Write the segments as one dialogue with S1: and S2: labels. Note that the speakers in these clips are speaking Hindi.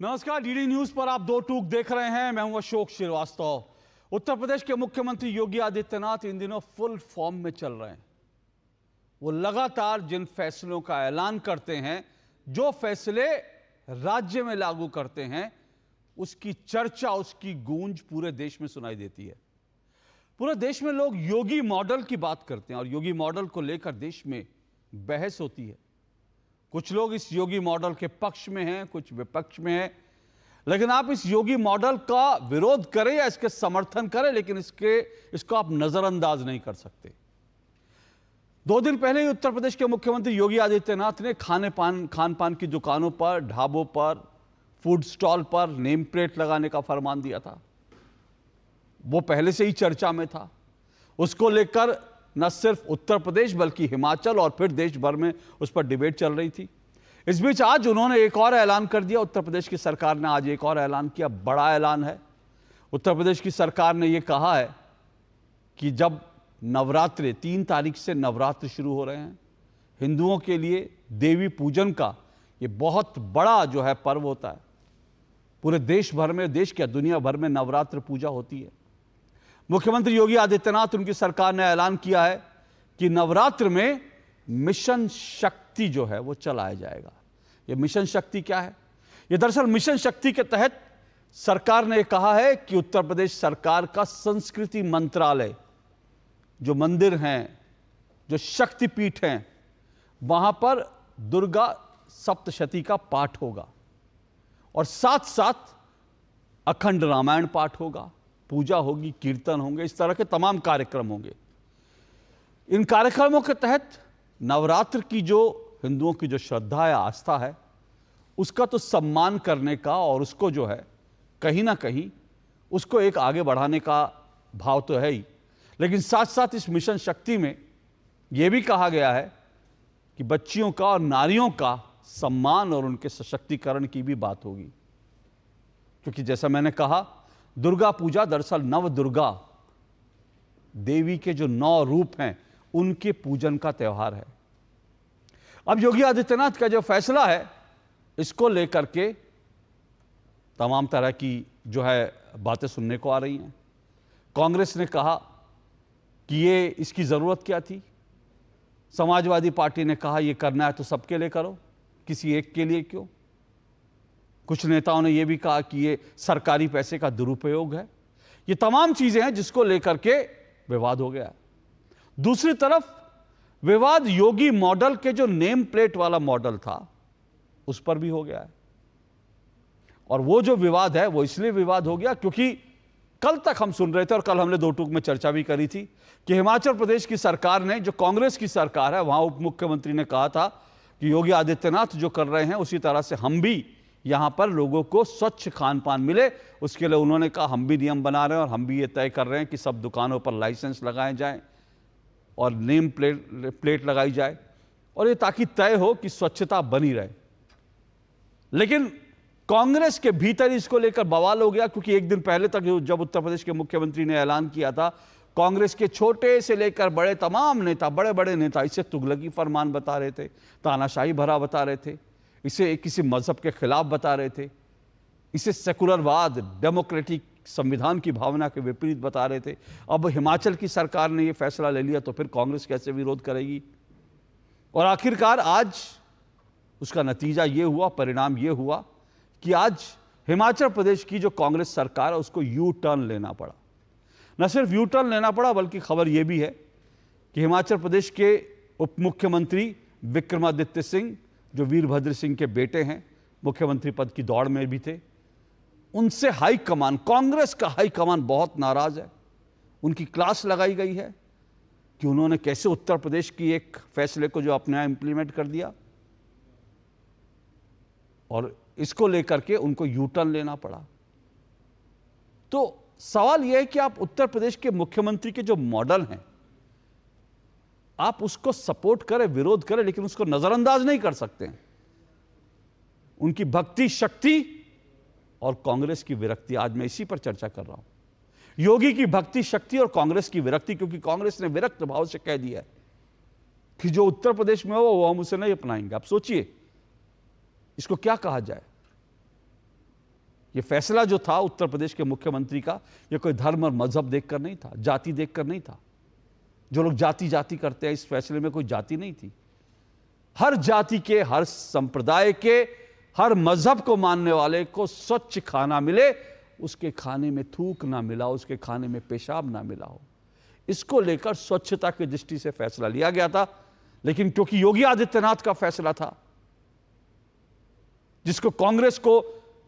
S1: नमस्कार, डीडी न्यूज पर आप दो टूक देख रहे हैं। मैं हूं अशोक श्रीवास्तव। उत्तर प्रदेश के मुख्यमंत्री योगी आदित्यनाथ इन दिनों फुल फॉर्म में चल रहे हैं। वो लगातार जिन फैसलों का ऐलान करते हैं, जो फैसले राज्य में लागू करते हैं, उसकी चर्चा, उसकी गूंज पूरे देश में सुनाई देती है। पूरे देश में लोग योगी मॉडल की बात करते हैं और योगी मॉडल को लेकर देश में बहस होती है। कुछ लोग इस योगी मॉडल के पक्ष में हैं, कुछ विपक्ष में हैं। लेकिन आप इस योगी मॉडल का विरोध करें या इसके समर्थन करें, लेकिन इसको आप नजरअंदाज नहीं कर सकते। 2 दिन पहले ही उत्तर प्रदेश के मुख्यमंत्री योगी आदित्यनाथ ने खान पान की दुकानों पर, ढाबों पर, फूड स्टॉल पर नेम प्लेट लगाने का फरमान दिया था। वो पहले से ही चर्चा में था। उसको लेकर न सिर्फ उत्तर प्रदेश बल्कि हिमाचल और फिर देश भर में उस पर डिबेट चल रही थी। इस बीच आज उन्होंने एक और ऐलान कर दिया। उत्तर प्रदेश की सरकार ने आज एक और ऐलान किया, बड़ा ऐलान है। उत्तर प्रदेश की सरकार ने यह कहा है कि जब नवरात्रि 3 तारीख से नवरात्र शुरू हो रहे हैं, हिंदुओं के लिए देवी पूजन का ये बहुत बड़ा जो है पर्व होता है। पूरे देश भर में, देश क्या दुनिया भर में नवरात्र पूजा होती है। मुख्यमंत्री योगी आदित्यनाथ, उनकी सरकार ने ऐलान किया है कि नवरात्र में मिशन शक्ति जो है वो चलाया जाएगा। ये मिशन शक्ति क्या है? ये दरअसल मिशन शक्ति के तहत सरकार ने कहा है कि उत्तर प्रदेश सरकार का संस्कृति मंत्रालय, जो मंदिर हैं, जो शक्तिपीठ हैं, वहां पर दुर्गा सप्तशती का पाठ होगा और साथ साथ अखंड रामायण पाठ होगा, पूजा होगी, कीर्तन होंगे, इस तरह के तमाम कार्यक्रम होंगे। इन कार्यक्रमों के तहत नवरात्र की जो हिंदुओं की जो श्रद्धा है, आस्था है, उसका तो सम्मान करने का और उसको जो है कहीं ना कहीं उसको एक आगे बढ़ाने का भाव तो है ही। लेकिन साथ साथ इस मिशन शक्ति में यह भी कहा गया है कि बच्चियों का और नारियों का सम्मान और उनके सशक्तिकरण की भी बात होगी। क्योंकि जैसा मैंने कहा, दुर्गा पूजा दरअसल नव दुर्गा देवी के जो 9 रूप हैं, उनके पूजन का त्यौहार है। अब योगी आदित्यनाथ का जो फैसला है, इसको लेकर के तमाम तरह की जो है बातें सुनने को आ रही हैं। कांग्रेस ने कहा कि ये इसकी जरूरत क्या थी। समाजवादी पार्टी ने कहा ये करना है तो सबके लिए करो, किसी एक के लिए क्यों। कुछ नेताओं ने यह भी कहा कि यह सरकारी पैसे का दुरुपयोग है। ये तमाम चीजें हैं जिसको लेकर के विवाद हो गया। दूसरी तरफ विवाद योगी मॉडल के जो नेम प्लेट वाला मॉडल था, उस पर भी हो गया है। और वो जो विवाद है वो इसलिए विवाद हो गया क्योंकि कल तक हम सुन रहे थे और कल हमने 2 टूक में चर्चा भी करी थी कि हिमाचल प्रदेश की सरकार ने, जो कांग्रेस की सरकार है, वहां उप मुख्यमंत्री ने कहा था कि योगी आदित्यनाथ जो कर रहे हैं उसी तरह से हम भी यहां पर लोगों को स्वच्छ खान पान मिले, उसके लिए उन्होंने कहा हम भी नियम बना रहे हैं और हम भी ये तय कर रहे हैं कि सब दुकानों पर लाइसेंस लगाए जाएं और नेम प्लेट लगाई जाए, और ये ताकि तय हो कि स्वच्छता बनी रहे। लेकिन कांग्रेस के भीतर इसको लेकर बवाल हो गया क्योंकि एक दिन पहले तक जब उत्तर प्रदेश के मुख्यमंत्री ने ऐलान किया था, कांग्रेस के छोटे से लेकर बड़े तमाम नेता, बड़े बड़े नेता इसे तुगलकी फरमान बता रहे थे, तानाशाही भरा बता रहे थे, इसे किसी मजहब के खिलाफ बता रहे थे, इसे सेकुलरवाद, डेमोक्रेटिक संविधान की भावना के विपरीत बता रहे थे। अब हिमाचल की सरकार ने यह फैसला ले लिया तो फिर कांग्रेस कैसे विरोध करेगी। और आखिरकार आज उसका नतीजा यह हुआ, परिणाम यह हुआ कि आज हिमाचल प्रदेश की जो कांग्रेस सरकार है उसको यू टर्न लेना पड़ा। न सिर्फ यू टर्न लेना पड़ा बल्कि खबर यह भी है कि हिमाचल प्रदेश के उप मुख्यमंत्री विक्रमादित्य सिंह, जो वीरभद्र सिंह के बेटे हैं, मुख्यमंत्री पद की दौड़ में भी थे, उनसे हाईकमान, कांग्रेस का हाईकमान बहुत नाराज है। उनकी क्लास लगाई गई है कि उन्होंने कैसे उत्तर प्रदेश की एक फैसले को जो अपने यहां इंप्लीमेंट कर दिया, और इसको लेकर के उनको यू टर्न लेना पड़ा। तो सवाल यह है कि आप उत्तर प्रदेश के मुख्यमंत्री के जो मॉडल हैं, आप उसको सपोर्ट करें, विरोध करें, लेकिन उसको नजरअंदाज नहीं कर सकते हैं। उनकी भक्ति शक्ति और कांग्रेस की विरक्ति, आज मैं इसी पर चर्चा कर रहा हूं। योगी की भक्ति शक्ति और कांग्रेस की विरक्ति, क्योंकि कांग्रेस ने विरक्त भाव से कह दिया है कि जो उत्तर प्रदेश में हो वो हम उसे नहीं अपनाएंगे। आप सोचिए इसको क्या कहा जाए। ये फैसला जो था उत्तर प्रदेश के मुख्यमंत्री का, ये कोई धर्म और मजहब देखकर नहीं था, जाति देखकर नहीं था। जो लोग जाति जाति करते हैं, इस फैसले में कोई जाति नहीं थी। हर जाति के, हर संप्रदाय के, हर मजहब को मानने वाले को स्वच्छ खाना मिले, उसके खाने में थूक ना मिला, उसके खाने में पेशाब ना मिला हो, इसको लेकर स्वच्छता की दृष्टि से फैसला लिया गया था। लेकिन क्योंकि योगी आदित्यनाथ का फैसला था, जिसको कांग्रेस को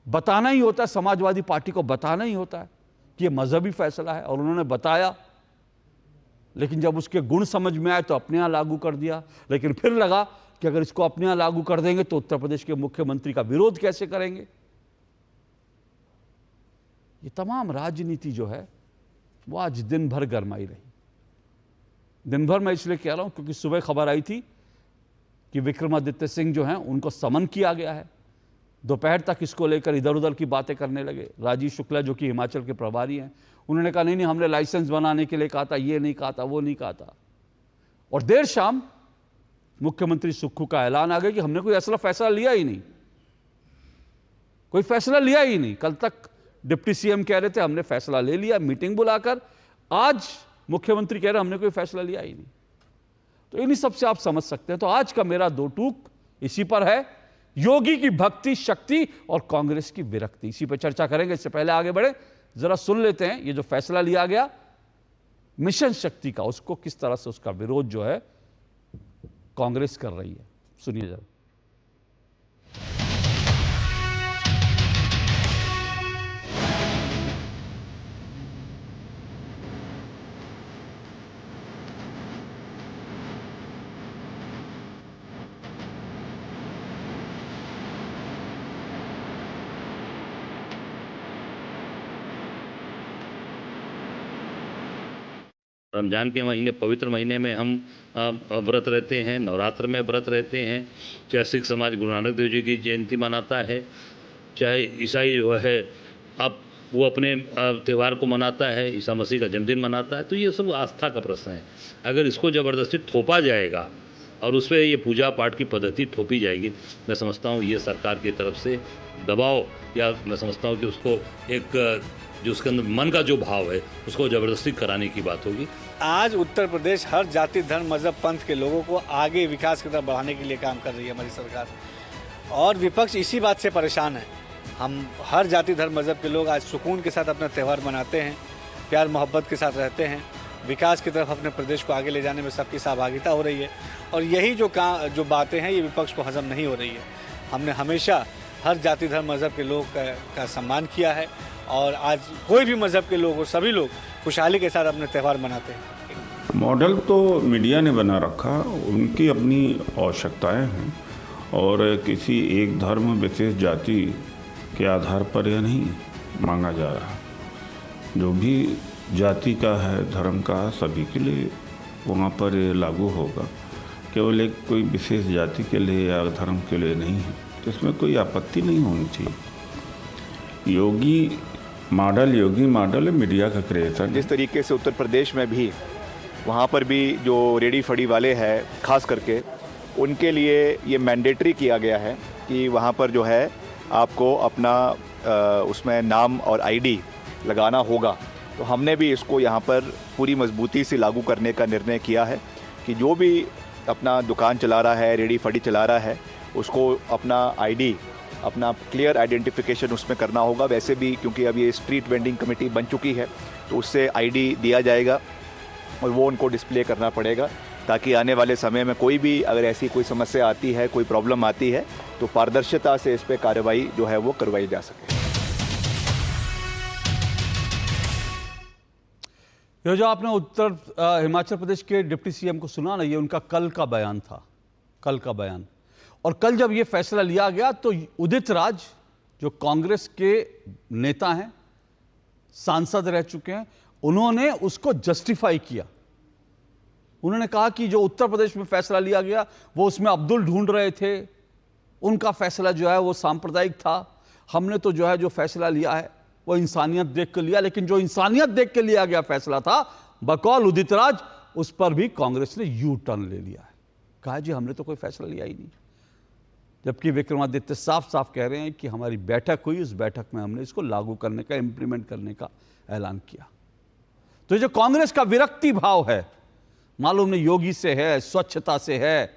S1: बताना ही होता है, समाजवादी पार्टी को बताना ही होता है कि यह मजहबी फैसला है, और उन्होंने बताया, लेकिन जब उसके गुण समझ में आए तो अपने यहां लागू कर दिया। लेकिन फिर लगा कि अगर इसको अपने यहां लागू कर देंगे तो उत्तर प्रदेश के मुख्यमंत्री का विरोध कैसे करेंगे। ये तमाम राजनीति जो है वो आज दिन भर गरमाई रही। दिन भर मैं इसलिए कह रहा हूं क्योंकि सुबह खबर आई थी कि विक्रमादित्य सिंह जो हैं उनको समन किया गया है। दोपहर तक इसको लेकर इधर उधर की बातें करने लगे। राजीव शुक्ला जो कि हिमाचल के प्रभारी हैं, उन्होंने कहा नहीं हमने लाइसेंस बनाने के लिए कहा था, ये नहीं कहा था, वो नहीं कहा था। और देर शाम मुख्यमंत्री सुक्खू का ऐलान आ गया कि हमने कोई ऐसा फैसला लिया ही नहीं, कोई फैसला लिया ही नहीं। कल तक डिप्टी सीएम कह रहे थे हमने फैसला ले लिया मीटिंग बुलाकर, आज मुख्यमंत्री कह रहे हमने कोई फैसला लिया ही नहीं। तो इन्हीं सबसे आप समझ सकते हैं। तो आज का मेरा दो टूक इसी पर है, योगी की भक्ति शक्ति और कांग्रेस की विरक्ति, इसी पर चर्चा करेंगे। इससे पहले आगे बढ़े, जरा सुन लेते हैं ये जो फैसला लिया गया मिशन शक्ति का, उसको किस तरह से उसका विरोध जो है कांग्रेस कर रही है। सुनिए जरा।
S2: रमज़ान के महीने, पवित्र महीने में हम व्रत रहते हैं, नवरात्र में व्रत रहते हैं। चाहे सिख समाज गुरु नानक देव जी की जयंती मनाता है, चाहे ईसाई जो है अब वो अपने त्यौहार को मनाता है, ईसा मसीह का जन्मदिन मनाता है। तो ये सब आस्था का प्रश्न है। अगर इसको ज़बरदस्ती थोपा जाएगा और उस पर ये पूजा पाठ की पद्धति थोपी जाएगी, मैं समझता हूँ ये सरकार की तरफ से दबाव, या मैं समझता हूँ कि उसको एक जो उसके अंदर मन का जो भाव है उसको ज़बरदस्ती कराने की बात होगी।
S3: आज उत्तर प्रदेश हर जाति धर्म मजहब पंथ के लोगों को आगे विकास की तरफ बढ़ाने के लिए काम कर रही है हमारी सरकार, और विपक्ष इसी बात से परेशान है। हम हर जाति धर्म मजहब के लोग आज सुकून के साथ अपना त्यौहार मनाते हैं, प्यार मोहब्बत के साथ रहते हैं, विकास की तरफ अपने प्रदेश को आगे ले जाने में सबकी सहभागिता हो रही है। और यही जो बातें हैं ये विपक्ष को हजम नहीं हो रही है। हमने हमेशा हर जाति धर्म मजहब के लोग का सम्मान किया है, और आज कोई भी मजहब के लोग हो, सभी लोग खुशहाली के साथ अपने त्यौहार मनाते हैं।
S4: मॉडल तो मीडिया ने बना रखा, उनकी अपनी आवश्यकताएं हैं, और किसी एक धर्म विशेष जाति के आधार पर यह नहीं मांगा जा रहा। जो भी जाति का है, धर्म का, सभी के लिए वहाँ पर लागू होगा। केवल एक कोई विशेष जाति के लिए या धर्म के लिए नहीं है, तो इसमें कोई आपत्ति नहीं होनी चाहिए। योगी मॉडल मीडिया का क्रिएशन।
S5: जिस तरीके से उत्तर प्रदेश में भी वहाँ पर भी जो रेडी फड़ी वाले हैं खास करके उनके लिए ये मैंडेटरी किया गया है कि वहाँ पर जो है आपको अपना उसमें नाम और आईडी लगाना होगा। तो हमने भी इसको यहाँ पर पूरी मजबूती से लागू करने का निर्णय किया है कि जो भी अपना दुकान चला रहा है, रेडी फड़ी चला रहा है, उसको अपना आईडी, अपना क्लियर आइडेंटिफिकेशन उसमें करना होगा। वैसे भी क्योंकि अब ये स्ट्रीट वेंडिंग कमेटी बन चुकी है तो उससे आईडी दिया जाएगा और वो उनको डिस्प्ले करना पड़ेगा, ताकि आने वाले समय में कोई भी अगर ऐसी कोई समस्या आती है, कोई प्रॉब्लम आती है, तो पारदर्शिता से इस पर कार्रवाई जो है वो करवाई जा सके।
S1: ये जो आपने हिमाचल प्रदेश के डिप्टी सीएम को सुना ना, ये उनका कल का बयान था, कल का बयान। और कल जब ये फैसला लिया गया तो उदित राज जो कांग्रेस के नेता हैं, सांसद रह चुके हैं, उन्होंने उसको जस्टिफाई किया। उन्होंने कहा कि जो उत्तर प्रदेश में फैसला लिया गया वो उसमें अब्दुल ढूंढ रहे थे, उनका फैसला जो है वो सांप्रदायिक था। हमने तो जो है जो फैसला लिया है वो इंसानियत देख के लिया, लेकिन जो इंसानियत देख के लिया गया फैसला था बकौल उदित राज, उस पर भी कांग्रेस ने यू टर्न ले लिया है। कहा जी हमने तो कोई फैसला लिया ही नहीं। जबकि विक्रमादित्य साफ साफ कह रहे हैं कि हमारी बैठक हुई, उस बैठक में हमने इसको लागू करने का, इंप्लीमेंट करने का ऐलान किया। तो जो कांग्रेस का विरक्ति भाव है, मालूम नहीं योगी से है, स्वच्छता से है,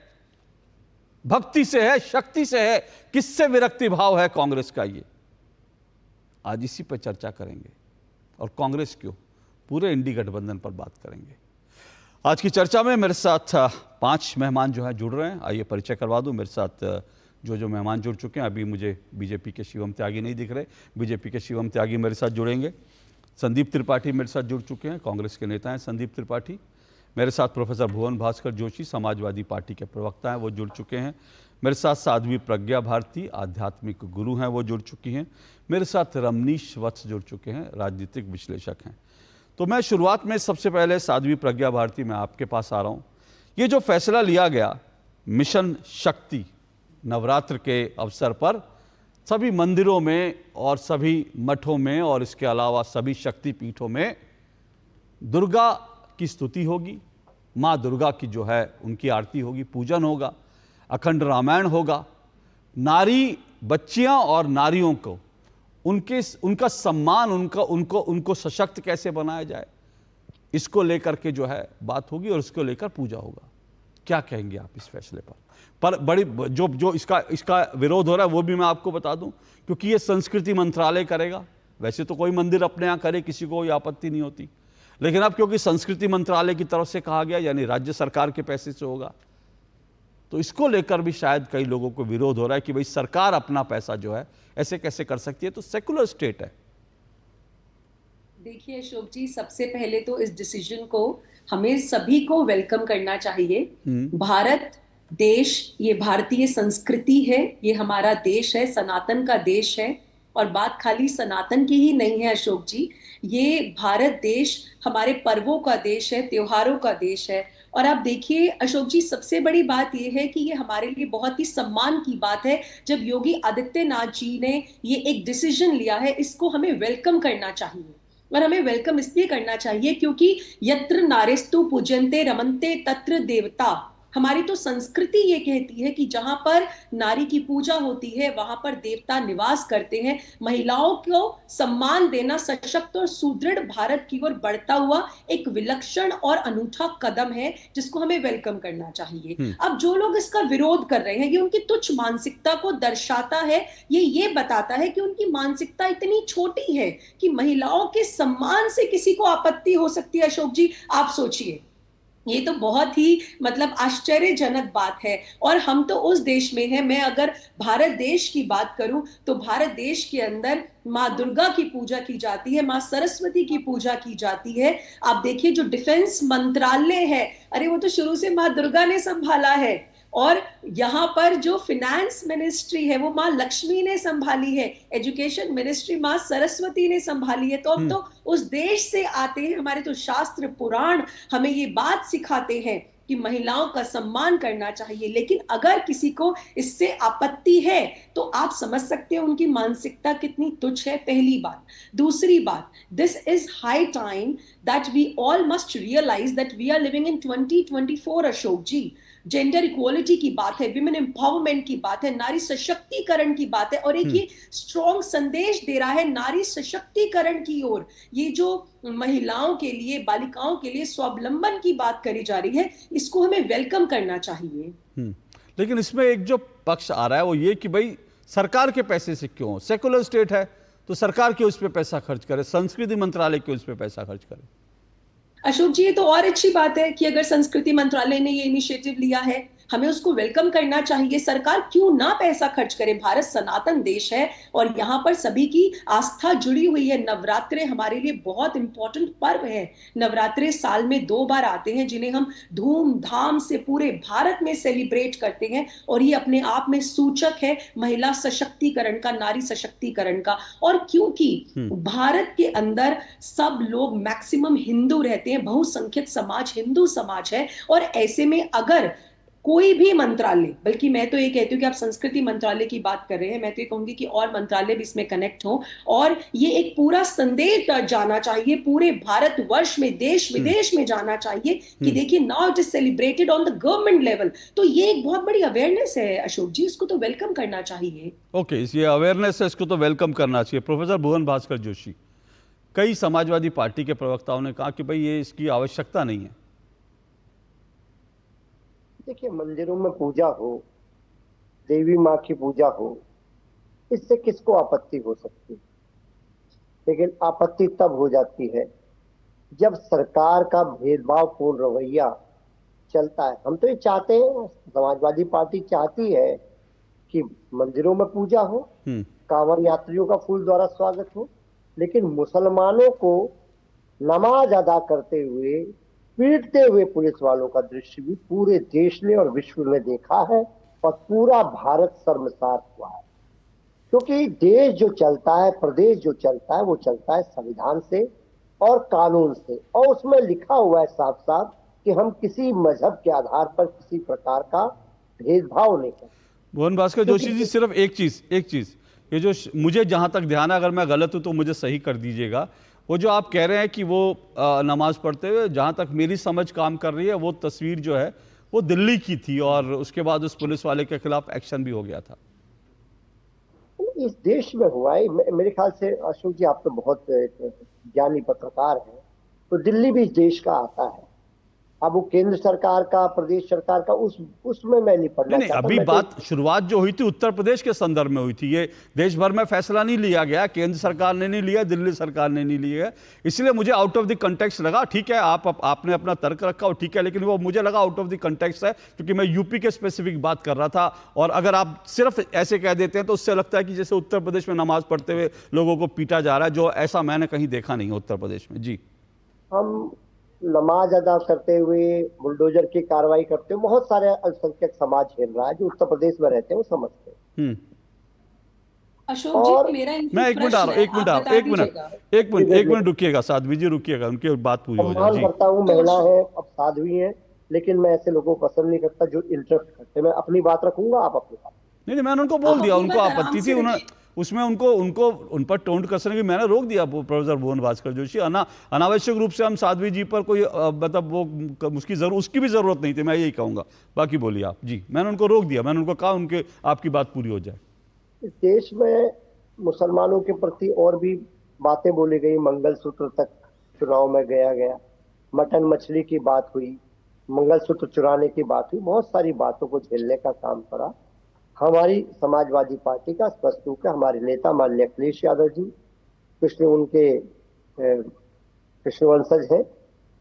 S1: भक्ति से है, शक्ति से है, किससे विरक्ति भाव है कांग्रेस का, ये आज इसी पर चर्चा करेंगे। और कांग्रेस क्यों, पूरे इंडी गठबंधन पर बात करेंगे। आज की चर्चा में मेरे साथ 5 मेहमान जो है जुड़ रहे हैं। आइए परिचय करवा दूं। मेरे साथ जो मेहमान जुड़ चुके हैं, अभी मुझे बीजेपी के शिवम त्यागी नहीं दिख रहे, बीजेपी के शिवम त्यागी मेरे साथ जुड़ेंगे। संदीप त्रिपाठी मेरे साथ जुड़ चुके हैं, कांग्रेस के नेता हैं संदीप त्रिपाठी। मेरे साथ प्रोफेसर भुवन भास्कर जोशी, समाजवादी पार्टी के प्रवक्ता हैं, वो जुड़ चुके हैं। मेरे साथ साध्वी प्रज्ञा भारती, आध्यात्मिक गुरु हैं, वो जुड़ चुकी हैं। मेरे साथ रमनीश वत्स जुड़ चुके हैं, राजनीतिक विश्लेषक हैं। तो मैं शुरुआत में सबसे पहले साध्वी प्रज्ञा भारती, मैं आपके पास आ रहा हूँ। ये जो फैसला लिया गया मिशन शक्ति, नवरात्र के अवसर पर सभी मंदिरों में और सभी मठों में और इसके अलावा सभी शक्तिपीठों में दुर्गा की स्तुति होगी, माँ दुर्गा की जो है उनकी आरती होगी, पूजन होगा, अखंड रामायण होगा। नारी बच्चियां और नारियों को उनका सम्मान, उनको सशक्त कैसे बनाया जाए, इसको लेकर के जो है बात होगी और इसको लेकर पूजा होगा। क्या कहेंगे आप इस फैसले पर बड़ी जो इसका विरोध हो रहा है वो भी मैं आपको बता दूं, क्योंकि ये संस्कृति मंत्रालय करेगा। वैसे तो कोई मंदिर अपने यहाँ करे, किसी को कोई आपत्ति नहीं होती, लेकिन अब क्योंकि संस्कृति मंत्रालय की तरफ से कहा गया, यानी राज्य सरकार के पैसे से होगा, तो इसको लेकर भी शायद कई लोगों को विरोध हो रहा है कि भाई सरकार अपना पैसा जो है ऐसे कैसे कर सकती है, तो सेकुलर स्टेट है।
S6: देखिए अशोक जी, सबसे पहले तो इस डिसीजन को हमें सभी को वेलकम करना चाहिए। भारत देश, ये भारतीय संस्कृति है, ये हमारा देश है, सनातन का देश है। और बात खाली सनातन की ही नहीं है अशोक जी, ये भारत देश हमारे पर्वों का देश है, त्योहारों का देश है। और आप देखिए अशोक जी, सबसे बड़ी बात यह है कि ये हमारे लिए बहुत ही सम्मान की बात है जब योगी आदित्यनाथ जी ने ये एक डिसीजन लिया है, इसको हमें वेलकम करना चाहिए। और हमें वेलकम इसलिए करना चाहिए क्योंकि यत्र नारेस्तु पूज्यन्ते रमन्ते तत्र देवता, हमारी तो संस्कृति ये कहती है कि जहां पर नारी की पूजा होती है वहां पर देवता निवास करते हैं। महिलाओं को सम्मान देना सशक्त और सुदृढ़ भारत की ओर बढ़ता हुआ एक विलक्षण और अनूठा कदम है, जिसको हमें वेलकम करना चाहिए। अब जो लोग इसका विरोध कर रहे हैं, ये उनकी तुच्छ मानसिकता को दर्शाता है। ये बताता है कि उनकी मानसिकता इतनी छोटी है कि महिलाओं के सम्मान से किसी को आपत्ति हो सकती है। अशोक जी आप सोचिए, ये तो बहुत ही मतलब आश्चर्यजनक बात है। और हम तो उस देश में हैं, मैं अगर भारत देश की बात करूं तो भारत देश के अंदर माँ दुर्गा की पूजा की जाती है, माँ सरस्वती की पूजा की जाती है। आप देखिए जो डिफेंस मंत्रालय है, अरे वो तो शुरू से माँ दुर्गा ने संभाला है। और यहाँ पर जो फिनेंस मिनिस्ट्री है वो माँ लक्ष्मी ने संभाली है, एजुकेशन मिनिस्ट्री माँ सरस्वती ने संभाली है। तो अब तो उस देश से आते हैं, हमारे तो शास्त्र पुराण हमें ये बात सिखाते हैं कि महिलाओं का सम्मान करना चाहिए। लेकिन अगर किसी को इससे आपत्ति है तो आप समझ सकते हैं उनकी मानसिकता कितनी तुच्छ है, पहली बात। दूसरी बात, this is high time that we all must realise that we are living in 2024 Ashok ji. Gender equality की बात है, विमेन एम्पावरमेंट की बात है, नारी सशक्तिकरण की बात है। और एक ये स्ट्रॉन्ग संदेश दे रहा है नारी सशक्तिकरण की ओर। ये जो महिलाओं के लिए, बालिकाओं के लिए स्वावलंबन की बात करी जा रही है, इसको हमें वेलकम करना चाहिए।
S1: लेकिन इसमें एक जो पक्ष आ रहा है वो ये कि भाई सरकार के पैसे से क्यों, सेकुलर स्टेट है तो सरकार क्यों इस पे पैसा खर्च करे, संस्कृति मंत्रालय क्यों इस पे पैसा खर्च करे।
S6: अशोक जी, ये तो और अच्छी बात है कि अगर संस्कृति मंत्रालय ने ये इनिशिएटिव लिया है, हमें उसको वेलकम करना चाहिए। सरकार क्यों ना पैसा खर्च करे, भारत सनातन देश है और यहाँ पर सभी की आस्था जुड़ी हुई है। नवरात्रे हमारे लिए बहुत इंपॉर्टेंट पर्व है। नवरात्रे साल में 2 बार आते हैं, जिन्हें हम धूमधाम से पूरे भारत में सेलिब्रेट करते हैं। और ये अपने आप में सूचक है महिला सशक्तिकरण का, नारी सशक्तिकरण का। और क्योंकि भारत के अंदर सब लोग मैक्सिमम हिंदू रहते हैं, बहुसंख्यक समाज हिंदू समाज है, और ऐसे में अगर कोई भी मंत्रालय, बल्कि मैं तो ये कहती हूँ कि आप संस्कृति मंत्रालय की बात कर रहे हैं, मैं तो ये कहूंगी कि और मंत्रालय भी इसमें कनेक्ट हो, और ये एक पूरा संदेश जाना चाहिए पूरे भारतवर्ष में, देश विदेश में जाना चाहिए कि देखिए now it is celebrated on the government level. तो ये एक बहुत बड़ी अवेयरनेस है अशोक जी, इसको तो वेलकम करना चाहिए।
S1: ओके, ये अवेयरनेस है, इसको तो वेलकम करना चाहिए। प्रोफेसर भुवन भास्कर जोशी, कई समाजवादी पार्टी के प्रवक्ताओं ने कहा कि भाई ये इसकी आवश्यकता नहीं है।
S7: देखिए, मंदिरों में पूजा हो, देवी माँ की पूजा हो, इससे किसको आपत्ति हो सकती है, लेकिन आपत्ति तब हो जाती है जब सरकार का भेदभावपूर्ण रवैया चलता है। हम तो ये चाहते हैं, समाजवादी पार्टी चाहती है कि मंदिरों में पूजा हो, कांवड़ यात्रियों का फूल द्वारा स्वागत हो, लेकिन मुसलमानों को नमाज अदा करते हुए पीटते हुए पुलिस वालों का दृश्य भी पूरे देश ने और विश्व ने देखा है, और पूरा भारत शर्मसार हुआ है। क्योंकि देश जो चलता है, प्रदेश जो चलता है, वो चलता है संविधान से और कानून से, और उसमें लिखा हुआ है साफ साफ कि हम किसी मजहब के आधार पर किसी प्रकार का भेदभाव नहीं करते।
S1: भुवन भास्कर जोशी जी, सिर्फ एक चीज ये जो मुझे जहां तक ध्यान है, अगर मैं गलत हूं तो मुझे सही कर दीजिएगा, वो जो आप कह रहे हैं कि वो नमाज पढ़ते हुए, जहां तक मेरी समझ काम कर रही है, वो तस्वीर जो है वो दिल्ली की थी, और उसके बाद उस पुलिस वाले के खिलाफ एक्शन भी हो गया था।
S7: इस देश में हुआ है, मेरे ख्याल से अशोक जी आप तो बहुत ज्ञानी पत्रकार हैं, तो दिल्ली भी इस देश का आता है। अब वो केंद्र सरकार का, प्रदेश सरकार का, उसमें मैं नहीं पढ़ना
S1: नहीं, अभी बात शुरुआत जो हुई थी उत्तर प्रदेश के संदर्भ में हुई थी। ये देश भर में फैसला नहीं लिया गया, केंद्र सरकार ने नहीं लिया, दिल्ली सरकार ने नहीं लिया, इसलिए मुझे आउट ऑफ द कंटेक्स्ट लगा। ठीक है, आपने अपना तर्क रखा और ठीक है, लेकिन वो मुझे लगा आउट ऑफ द कंटेक्स्ट है, क्योंकि मैं यूपी के स्पेसिफिक बात कर रहा था। और अगर आप सिर्फ ऐसे कह देते हैं तो उससे लगता है कि जैसे उत्तर प्रदेश में नमाज पढ़ते हुए लोगों को पीटा जा रहा है, जो ऐसा मैंने कहीं देखा नहीं है उत्तर प्रदेश में। जी,
S7: हम नमाज अदा करते हुए, बुलडोजर की कार्रवाई करते हुए, बहुत सारे अल्पसंख्यक समाज झेल रहा है, जो उत्तर प्रदेश में रहते हैं वो समझते हैं।
S6: अशोक जी, मेरा
S1: मैं एक मिनट आ रहा हूँ, एक मिनट रुकिएगा, साध्वी जी रुकिएगा, उनकी बात पूरी हो जाए।
S7: करता हूँ, महिला है, अब साध्वी है, लेकिन मैं ऐसे लोगों को पसंद नहीं करता जो इंटरप्ट करते। मैं अपनी बात रखूंगा, आप अपनी बात।
S1: नहीं, मैंने उनको बोल दिया, उनको आपत्ति थी, उसमें उनको उन पर टोंट कसने की मैंने रोक दिया। प्रोफेसर भुवन भास्कर जोशी, अनावश्यक रूप से हम साध्वी जी पर कोई मतलब वो उसकी भी जरूरत नहीं थी, मैं यही कहूंगा। बाकी बोलिए आप। जी, मैंने उनको रोक दिया, मैंने उनको कहा उनके आपकी बात पूरी हो जाए।
S7: इस देश में मुसलमानों के प्रति और भी बातें बोली गई, मंगलसूत्र तक चुनाव में गया, मटन मछली की बात हुई, मंगलसूत्र चुराने की बात हुई, बहुत सारी बातों को झेलने का काम करा हमारी समाजवादी पार्टी का। स्पष्ट रूप से हमारे नेता माननीय अखिलेश यादव जी, उनके कृष्ण वंशज हैं,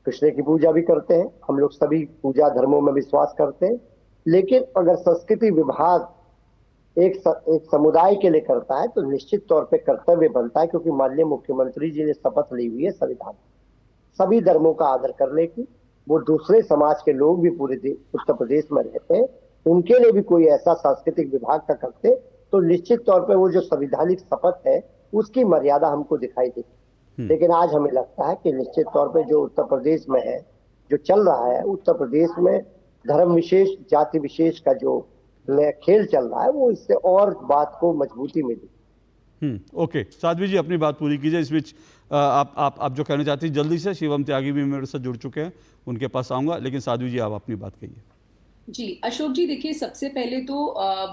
S7: कृष्ण की पूजा भी करते हैं, हम लोग सभी पूजा धर्मों में विश्वास करते हैं। लेकिन अगर संस्कृति विभाग एक समुदाय के लिए करता है तो निश्चित तौर पे कर्तव्य बनता है, क्योंकि माननीय मुख्यमंत्री जी ने शपथ ली हुई है संविधान सभी धर्मों का आदर करने की। वो दूसरे समाज के लोग भी पूरे उत्तर प्रदेश में रहते हैं, उनके लिए भी कोई ऐसा सांस्कृतिक विभाग का करते तो निश्चित तौर पे वो जो संवैधानिक शपथ है उसकी मर्यादा हमको दिखाई देती। लेकिन आज हमें लगता है कि निश्चित तौर पे जो उत्तर प्रदेश में है, जो चल रहा है, उत्तर प्रदेश में धर्म विशेष, जाति विशेष का जो खेल चल रहा है, वो इससे और बात को मजबूती मिली।
S1: ओके, साध्वी जी अपनी बात पूरी कीजिए। इस बीच आप जो कहना चाहती हैं जल्दी से, शिवम त्यागी भी मेरे साथ जुड़ चुके हैं, उनके पास आऊंगा, लेकिन साध्वी जी आप अपनी बात कहिए।
S6: जी अशोक जी, देखिए सबसे पहले तो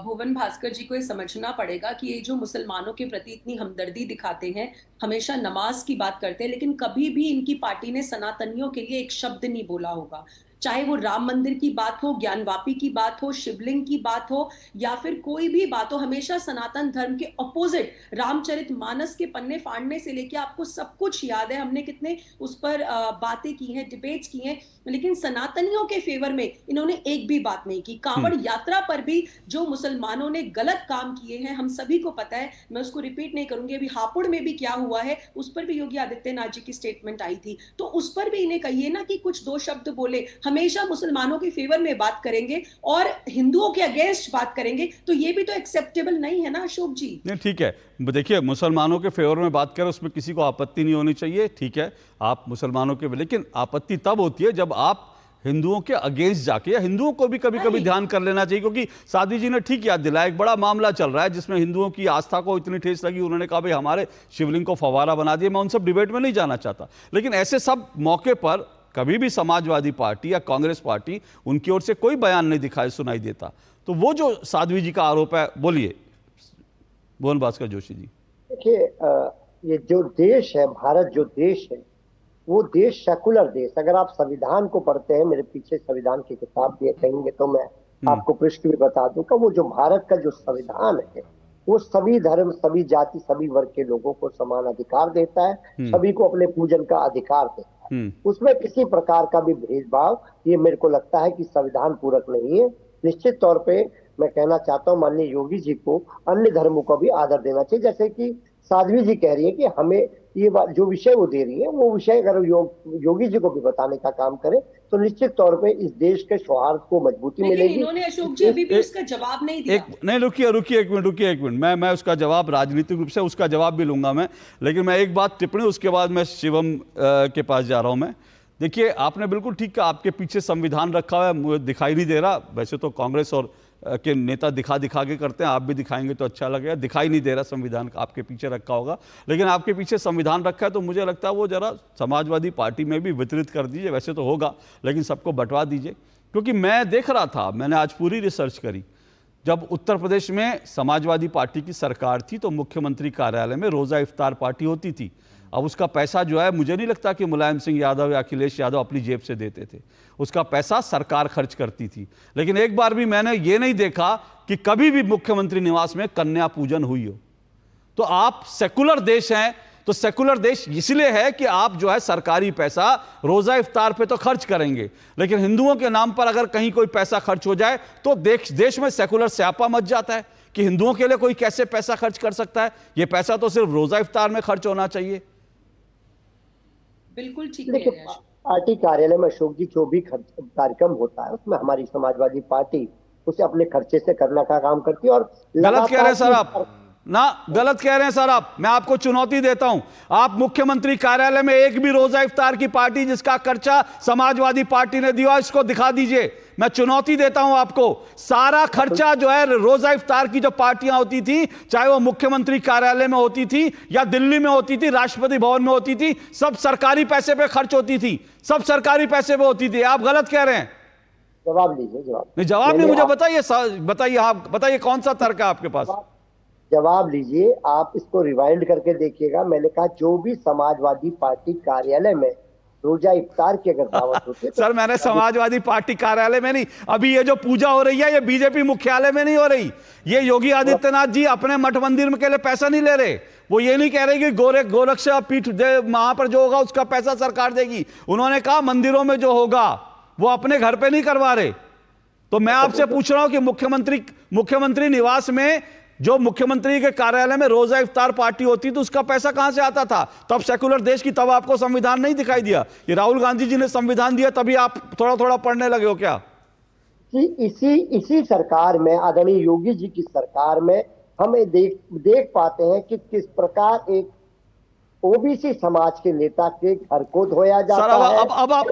S6: भुवन भास्कर जी को ये समझना पड़ेगा कि ये जो मुसलमानों के प्रति इतनी हमदर्दी दिखाते हैं, हमेशा नमाज की बात करते हैं, लेकिन कभी भी इनकी पार्टी ने सनातनियों के लिए एक शब्द नहीं बोला होगा। चाहे वो राम मंदिर की बात हो, ज्ञानवापी की बात हो, शिवलिंग की बात हो, या फिर कोई भी बात हो, हमेशा सनातन धर्म के ऑपोजिट, रामचरितमानस के पन्ने फाड़ने से लेके आपको सब कुछ याद है, हमने कितने उस पर बातें की हैं, डिबेट्स की हैं, लेकिन सनातनियों के फेवर में इन्होंने एक भी बात नहीं की। कांवड़ यात्रा पर भी जो मुसलमानों ने गलत काम किए हैं हम सभी को पता है, मैं उसको रिपीट नहीं करूंगी। अभी हापुड़ में भी क्या हुआ है उस पर भी योगी आदित्यनाथ जी की स्टेटमेंट आई थी, तो उस पर भी इन्हें कहिए ना कि कुछ दो शब्द बोले। हमेशा मुसलमानों के फेवर में बात करेंगे और हिंदुओं के अगेंस्ट बात करेंगे, तो ये भी तो एक्सेप्टेबल नहीं है ना अशोक जी।
S1: नहीं, ठीक है, देखिए मुसलमानों के फेवर में बात करें उसमें किसी को आपत्ति नहीं होनी चाहिए, ठीक है, आप मुसलमानों के, लेकिन आपत्ति तब होती है जब आप हिंदुओं के अगेंस्ट जाके, या हिंदुओं को भी कभी कभी ध्यान कर लेना चाहिए, क्योंकि साध्वी जी ने ठीक याद दिलाया, एक बड़ा मामला चल रहा है जिसमें हिंदुओं की आस्था को इतनी ठेस लगी, उन्होंने कहा भाई हमारे शिवलिंग को फव्वारा बना दिया। मैं उन सब डिबेट में नहीं जाना चाहता, लेकिन ऐसे सब मौके पर कभी भी समाजवादी पार्टी या कांग्रेस पार्टी, उनकी ओर से कोई बयान नहीं दिखाई सुनाई देता। तो वो जो साध्वी जी का आरोप है, बोलिए भुवन भास्कर जोशी जी।
S7: देखिए, ये जो देश है, भारत जो देश है, वो देश सेकुलर देश। अगर आप संविधान को पढ़ते हैं, मेरे पीछे संविधान की किताब भी कहेंगे तो मैं आपको पृष्ठ भी बता दूंगा। वो जो भारत का जो संविधान है, वो सभी धर्म, सभी जाति, सभी वर्ग के लोगों को समान अधिकार देता है, सभी को अपने पूजन का अधिकार देता है। उसमें किसी प्रकार का भी भेदभाव, ये मेरे को लगता है कि संविधान पूरक नहीं है। निश्चित तौर पे मैं कहना चाहता हूँ माननीय योगी जी को अन्य धर्मों को भी आदर देना चाहिए। जैसे कि साध्वी जी कह रही है कि हमें ये बात, जो विषय वो दे रही है, वो विषय अगर योगी जी को भी बताने का काम करें तो निश्चित तौर पे इस देश के सौहार्द को मजबूती मिलेगी।
S6: इन्होंने अशोक जी अभी भी उसका जवाब नहीं दिया।
S1: नहीं, रुकिए एक मिनट, मैं उसका जवाब राजनीतिक रूप से उसका जवाब भी लूंगा मैं, लेकिन मैं एक बात टिप्पणी, उसके बाद मैं शिवम के पास जा रहा हूं मैं। देखिए, आपने बिल्कुल ठीक कहा, आपके पीछे संविधान रखा हुआ है, मुझे दिखाई नहीं दे रहा। वैसे तो कांग्रेस और के नेता दिखा के करते हैं, आप भी दिखाएंगे तो अच्छा लगेगा। दिखाई नहीं दे रहा संविधान आपके पीछे रखा होगा, लेकिन आपके पीछे संविधान रखा है, तो मुझे लगता है वो जरा समाजवादी पार्टी में भी वितरित कर दीजिए। वैसे तो होगा, लेकिन सबको बंटवा दीजिए। क्योंकि मैं देख रहा था, मैंने आज पूरी रिसर्च करी, जब उत्तर प्रदेश में समाजवादी पार्टी की सरकार थी तो मुख्यमंत्री कार्यालय में रोज़ा इफ्तार पार्टी होती थी। अब उसका पैसा जो है, मुझे नहीं लगता कि मुलायम सिंह यादव या अखिलेश यादव अपनी जेब से देते थे, उसका पैसा सरकार खर्च करती थी। लेकिन एक बार भी मैंने ये नहीं देखा कि कभी भी मुख्यमंत्री निवास में कन्या पूजन हुई हो। तो आप सेकुलर देश हैं, तो सेकुलर देश इसलिए है कि आप जो है सरकारी पैसा रोजा इफ्तार पे तो खर्च करेंगे, लेकिन हिंदुओं के नाम पर अगर कहीं कोई पैसा खर्च हो जाए तो देश में सेकुलर स्यापा मच जाता है कि हिंदुओं के लिए कोई कैसे पैसा खर्च कर सकता है। ये पैसा तो सिर्फ रोजा इफ्तार में खर्च होना चाहिए।
S6: बिल्कुल ठीक
S7: देखिए, पार्टी कार्यालय में अशोक जी जो भी कार्यक्रम होता है, उसमें हमारी समाजवादी पार्टी उसे अपने खर्चे से करने का काम करती है। और
S1: गलत कह रहे हैं सर आप, ना गलत कह रहे हैं सर आप। मैं आपको चुनौती देता हूं, आप मुख्यमंत्री कार्यालय में एक भी रोजा इफ्तार की पार्टी जिसका खर्चा समाजवादी पार्टी ने दिया, इसको दिखा दीजिए। मैं चुनौती देता हूं आपको। सारा खर्चा जो है रोजा इफ्तार की जो पार्टियां होती थी, चाहे वो मुख्यमंत्री कार्यालय में होती थी या दिल्ली में होती थी, राष्ट्रपति भवन में होती थी, सब सरकारी पैसे पे खर्च होती थी, सब सरकारी पैसे पे होती थी। आप गलत कह रहे हैं।
S7: जवाब लीजिए।
S1: जवाब नहीं, मुझे बताइए आप बताइए कौन सा तर्क है आपके पास।
S7: जवाब लीजिए। आप इसको रिवाइंड करके देखिएगा। मैंने कहा जो भी समाजवादी पार्टी कार्यालय में रोजा इफ्तार की अगर दावत होती है तो
S1: सर, मैंने समाजवादी पार्टी कार्यालय में नहीं, अभी ये जो पूजा हो रही है ये बीजेपी मुख्यालय में नहीं हो रही। ये योगी आदित्यनाथ जी अपने मठ मंदिर के लिए पैसा नहीं ले रहे। वो ये नहीं कह रहे कि गोरक्ष पीठ वहां पर जो होगा उसका पैसा सरकार देगी। उन्होंने कहा मंदिरों में जो होगा वो अपने घर पे नहीं करवा रहे। तो मैं आपसे पूछ रहा हूं कि मुख्यमंत्री निवास में जो मुख्यमंत्री के कार्यालय में रोजा इफ्तार पार्टी होती तो उसका पैसा कहां से आता था? तब सेकुलर देश की, तब आपको संविधान नहीं दिखाई दिया। ये राहुल गांधी जी ने संविधान दिया तभी आप थोड़ा थोड़ा पढ़ने लगे हो क्या?
S7: इसी सरकार में, आदरणीय योगी जी की सरकार में हमें देख पाते हैं कि किस प्रकार एक ओबीसी समाज के नेता के घर को धोया जाता है।
S1: अब आप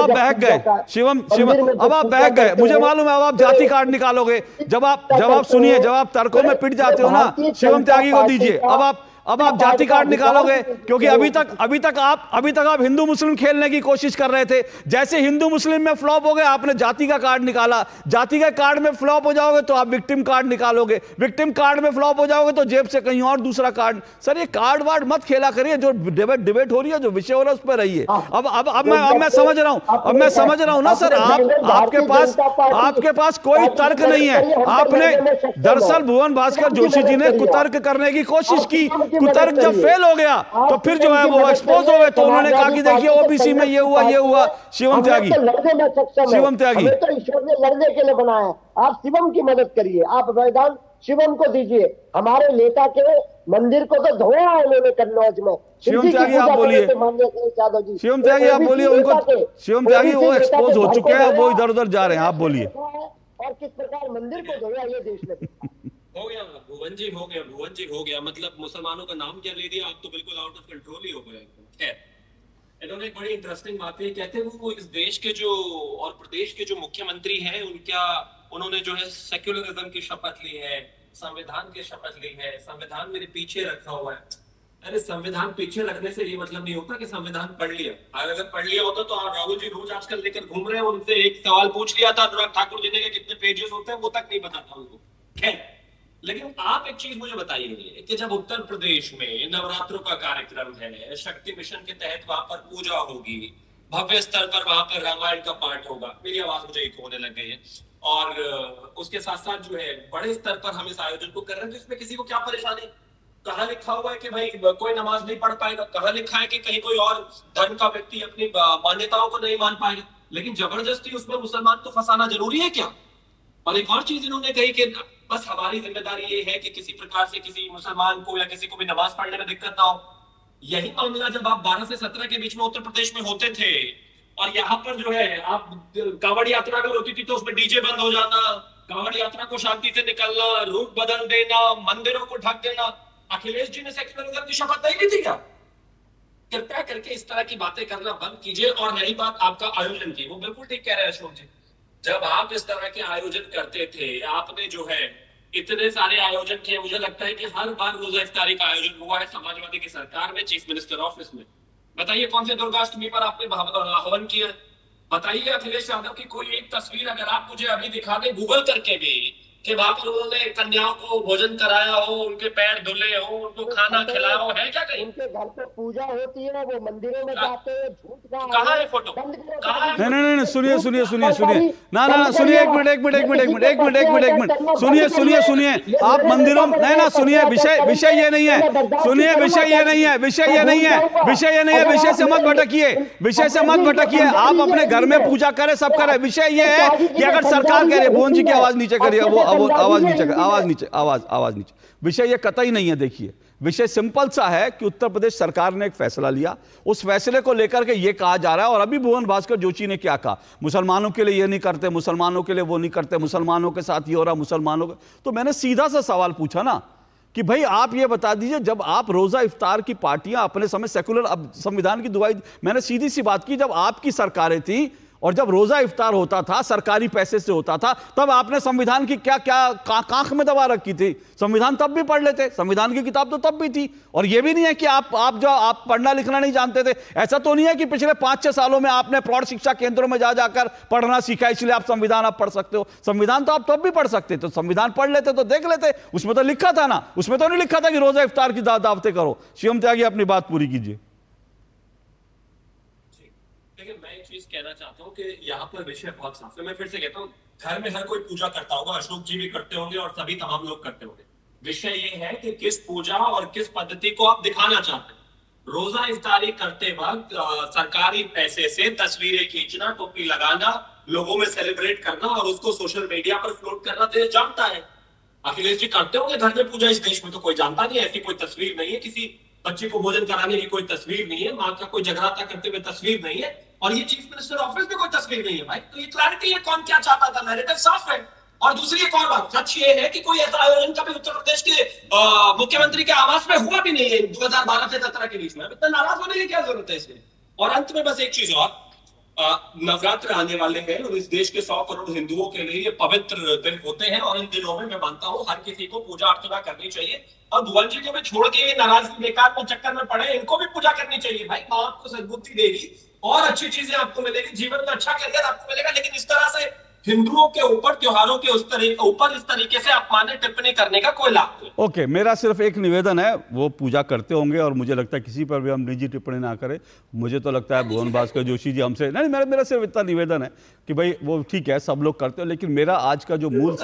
S1: बहक गए शिवम, अब आप बहक गए। मुझे मालूम है अब आप जाति कार्ड निकालोगे। जब आप सुनिए, जब आप तर्कों में पिट जाते हो ना, शिवम त्यागी को दीजिए। अब आप जाति कार्ड निकालोगे, क्योंकि अभी तक आप हिंदू मुस्लिम खेलने की कोशिश कर रहे थे। जैसे हिंदू मुस्लिम में फ्लॉप हो गए, आपने जाति का कार्ड निकाला। जाति के कार्ड में फ्लॉप हो जाओगे तो आप विक्टिम कार्ड निकालोगे। विक्टिम कार्ड में फ्लॉप हो जाओगे तो जेब से कहीं और दूसरा कार्ड। सर, ये कार्ड वार्ड मत खेला करिए। जो डिबेट हो रही है, जो विषय हो रहा है उस पर रहिए। अब मैं समझ रहा हूं ना सर। आपके पास कोई तर्क नहीं है। आपने दरअसल भुवन भास्कर जोशी जी ने कुतर्क करने की कोशिश की। कुतर्क जब फेल हो गया तो फिर जो है वो एक्सपोज हो गए। तो उन्होंने कहा कि देखिए ओबीसी में ये हुआ। शिवम त्यागी,
S7: तो ईश्वर ने लड़ने के लिए बनाया है। आप शिवम की मदद करिए, आप मैदान शिवम को दीजिए। हमारे नेता के मंदिर को तो धोया उन्होंने कन्नौज में।
S1: शिवम त्यागी आप बोलिए, शिवम त्यागी आप बोलिए उनको। शिवम त्यागी वो एक्सपोज हो चुके हैं, वो इधर उधर जा रहे हैं। आप बोलिए।
S7: और किस प्रकार मंदिर को धोया ये देश ने
S8: हो गया। भुवन जी हो गया। मतलब मुसलमानों का नाम क्या ले दिया आप, तो बिल्कुल आउट ऑफ कंट्रोल ही हो गया। खैर, इन्होंने एक बड़ी इंटरेस्टिंग बात है, कहते हैं वो इस देश के जो और प्रदेश के जो मुख्यमंत्री हैं उन्होंने जो है सेक्युलरिज्म की शपथ ली है, संविधान की शपथ ली है, संविधान मेरे पीछे रखा हुआ है। अरे संविधान पीछे रखने से ये मतलब नहीं होता कि संविधान पढ़ लिया। अगर पढ़ लिया होता तो राहुल जी रोज आजकल लेकर घूम रहे हैं, उनसे एक सवाल पूछ लिया था अनुराग ठाकुर जी ने कि कितने पेजेस होते हैं, वो तक नहीं पता था उनको। खैर, लेकिन आप एक चीज मुझे बताइए कि जब उत्तर प्रदेश में नवरात्रों का कार्यक्रम है, शक्ति मिशन के तहत वहां पर पूजा होगी, भव्य स्तर पर वहां पर रामायण का पाठ होगा, मेरी आवाज मुझे एक होने लग गई है, और उसके साथ साथ जो है बड़े स्तर पर हम इस आयोजन को कर रहे हैं, तो इसमें किसी को क्या परेशानी? कहाँ लिखा हुआ है कि भाई कोई नमाज नहीं पढ़ पाएगा? कहाँ लिखा है कि कहीं कोई और धर्म का व्यक्ति अपनी मान्यताओं को नहीं मान पाएगा? लेकिन जबरदस्ती उसमें मुसलमान को फंसाना जरूरी है क्या? और एक और चीज इन्होंने कही कि बस हमारी जिम्मेदारी ये है कि किसी प्रकार से किसी मुसलमान को या किसी को भी नमाज पढ़ने में दिक्कत ना हो। यही मामला जब आप 12 से 17 के बीच में उत्तर प्रदेश में होते थे, और यहाँ पर जो है आप कांवड़ यात्रा अगर होती थी तो उसमें डीजे बंद हो जाना, कांवड़ यात्रा को शांति से निकलना, रूट बदल देना, मंदिरों को ढक देना। अखिलेश जी ने सेक्युलरिज्म की शपथ नहीं ली थी क्या? कृपया करके इस तरह की बातें करना बंद कीजिए। और रही बात आपका आयोजन की, वो बिल्कुल ठीक कह रहे हैं अशोक जी। जब आप इस तरह के आयोजन करते थे, आपने जो है इतने सारे आयोजन किए, मुझे लगता है कि हर बार रोजा इफ्तारी का आयोजन हुआ है समाजवादी की सरकार में, चीफ मिनिस्टर ऑफिस में। बताइए कौन से दुर्गाष्टमी पर आपने हवन किया? बताइए अखिलेश यादव की कोई एक तस्वीर अगर आप मुझे अभी दिखा दें गूगल करके भी, कि वहां पर उन्होंने कन्याओं को भोजन कराया हो, उनके पैर धुले हो, उनको खाना खिलाया हो, है क्या कहीं?
S7: उनके घर पे पूजा होती है, वो मंदिरों में जाते हैं, झूठ का
S8: कहाँ है फोटो?
S1: नहीं, सुनिए ना, सुनिए, एक मिनट, सुनिए आप मंदिरों, नहीं, सुनिए, विषय ये नहीं है, सुनिए, विषय ये नहीं है, विषय से मत भटकिए, आप अपने घर में पूजा करें, सब करें। विषय ये है कि अगर सरकार कह रही है, भुवन जी की आवाज नीचे करिए, वो आवाज नीचे, विषय ये कतई नहीं है। देखिए, विषय सिंपल सा है कि उत्तर प्रदेश सरकार ने एक फैसला लिया, उस फैसले को लेकर के ये कहा जा रहा है, और अभी भुवन भास्कर जोशी ने क्या कहा, मुसलमानों के लिए ये नहीं करते, मुसलमानों के लिए वो नहीं करते, मुसलमानों के साथ ये हो रहा, मुसलमानों का। तो मैंने सीधा सा सवाल पूछा ना कि भाई आप ये बता दीजिए, जब आप रोजा इफ्तार की पार्टियां अपने समय सेकुलर, अब संविधान की दुहाई, मैंने सीधी सी बात की, जब आपकी सरकारें थी और जब रोजा इफ्तार होता था सरकारी पैसे से होता था, तब आपने संविधान की क्या कांख में दबा रखी थी? संविधान तब भी पढ़ लेते, संविधान की किताब तो तब भी थी। और यह भी नहीं है कि आप पढ़ना लिखना नहीं जानते थे। ऐसा तो नहीं है कि पिछले 5-6 सालों में आपने प्रौढ़ शिक्षा केंद्रों में जाकर पढ़ना सीखा, इसलिए आप संविधान आप पढ़ सकते हो। संविधान तो आप तब भी पढ़ सकते, तो संविधान पढ़ लेते तो देख लेते, उसमें तो लिखा था ना, उसमें तो नहीं लिखा था कि रोजा इफ्तार की दावतें करो। शिवम त्यागी, अपनी बात पूरी कीजिए।
S8: मैं एक चीज कहना चाहता हूँ कि यहाँ पर विषय बहुत साफ है। मैं फिर से कहता हूँ, घर में हर कोई पूजा करता होगा, अशोक जी भी करते होंगे और सभी तमाम लोग करते होंगे। विषय ये है कि किस पूजा और किस पद्धति को आप दिखाना चाहते हैं। रोजा इफ्तारी करते वक्त सरकारी पैसे से तस्वीरें खींचना, टोपी लगाना, लोगों में सेलिब्रेट करना और उसको सोशल मीडिया पर फ्लोट करना देश जानता है। अखिलेश जी करते होंगे घर में पूजा, इस देश में तो कोई जानता नहीं है, ऐसी कोई तस्वीर नहीं है, किसी बच्चे को भोजन कराने की कोई तस्वीर नहीं है, माँ का कोई जगराता करते हुए तस्वीर नहीं है, और ये चीफ मिनिस्टर ऑफिस में कोई तस्वीर नहीं है भाई। तो ये क्लैरिटी है कौन क्या चाहता था, नैरेटिव साफ है। और दूसरी एक और बात, सच ये है कि कोई ऐसा आयोजन कभी उत्तर प्रदेश के मुख्यमंत्री के आवास में हुआ भी नहीं है 2012 से 17 के बीच में। इतना नाराज होने की क्या जरूरत है इसमें? और अंत में बस एक चीज और, नवरात्र आने वाले हैं और इस देश के 100 करोड़ हिंदुओं के लिए ये पवित्र दिन होते हैं, और इन दिनों में मैं मानता हूँ हर किसी को पूजा अर्चना करनी चाहिए। और भुवन जी को भी छोड़ के नाराजगी बेकार में चक्कर में पड़े, इनको भी पूजा करनी चाहिए भाई। माँ आपको सद्बुद्धि देगी और अच्छी चीजें आपको मिलेगी, जीवन में अच्छा करियर आपको मिलेगा। लेकिन इस तरह से हिंदुओं के ऊपर, त्योहारों के ऊपर इस तरीके से अपमानित टिप्पणी करने का कोई लाभ नहीं।
S1: ओके, मेरा सिर्फ एक निवेदन है, वो पूजा करते होंगे और मुझे लगता है किसी पर भी हम निजी टिप्पणी ना करें। मुझे तो लगता है भुवन भास्कर जोशी जी हमसे नहीं, मेरा सिर्फ इतना निवेदन है कि भाई वो ठीक है, सब लोग करते हो, लेकिन मेरा आज का जो मूल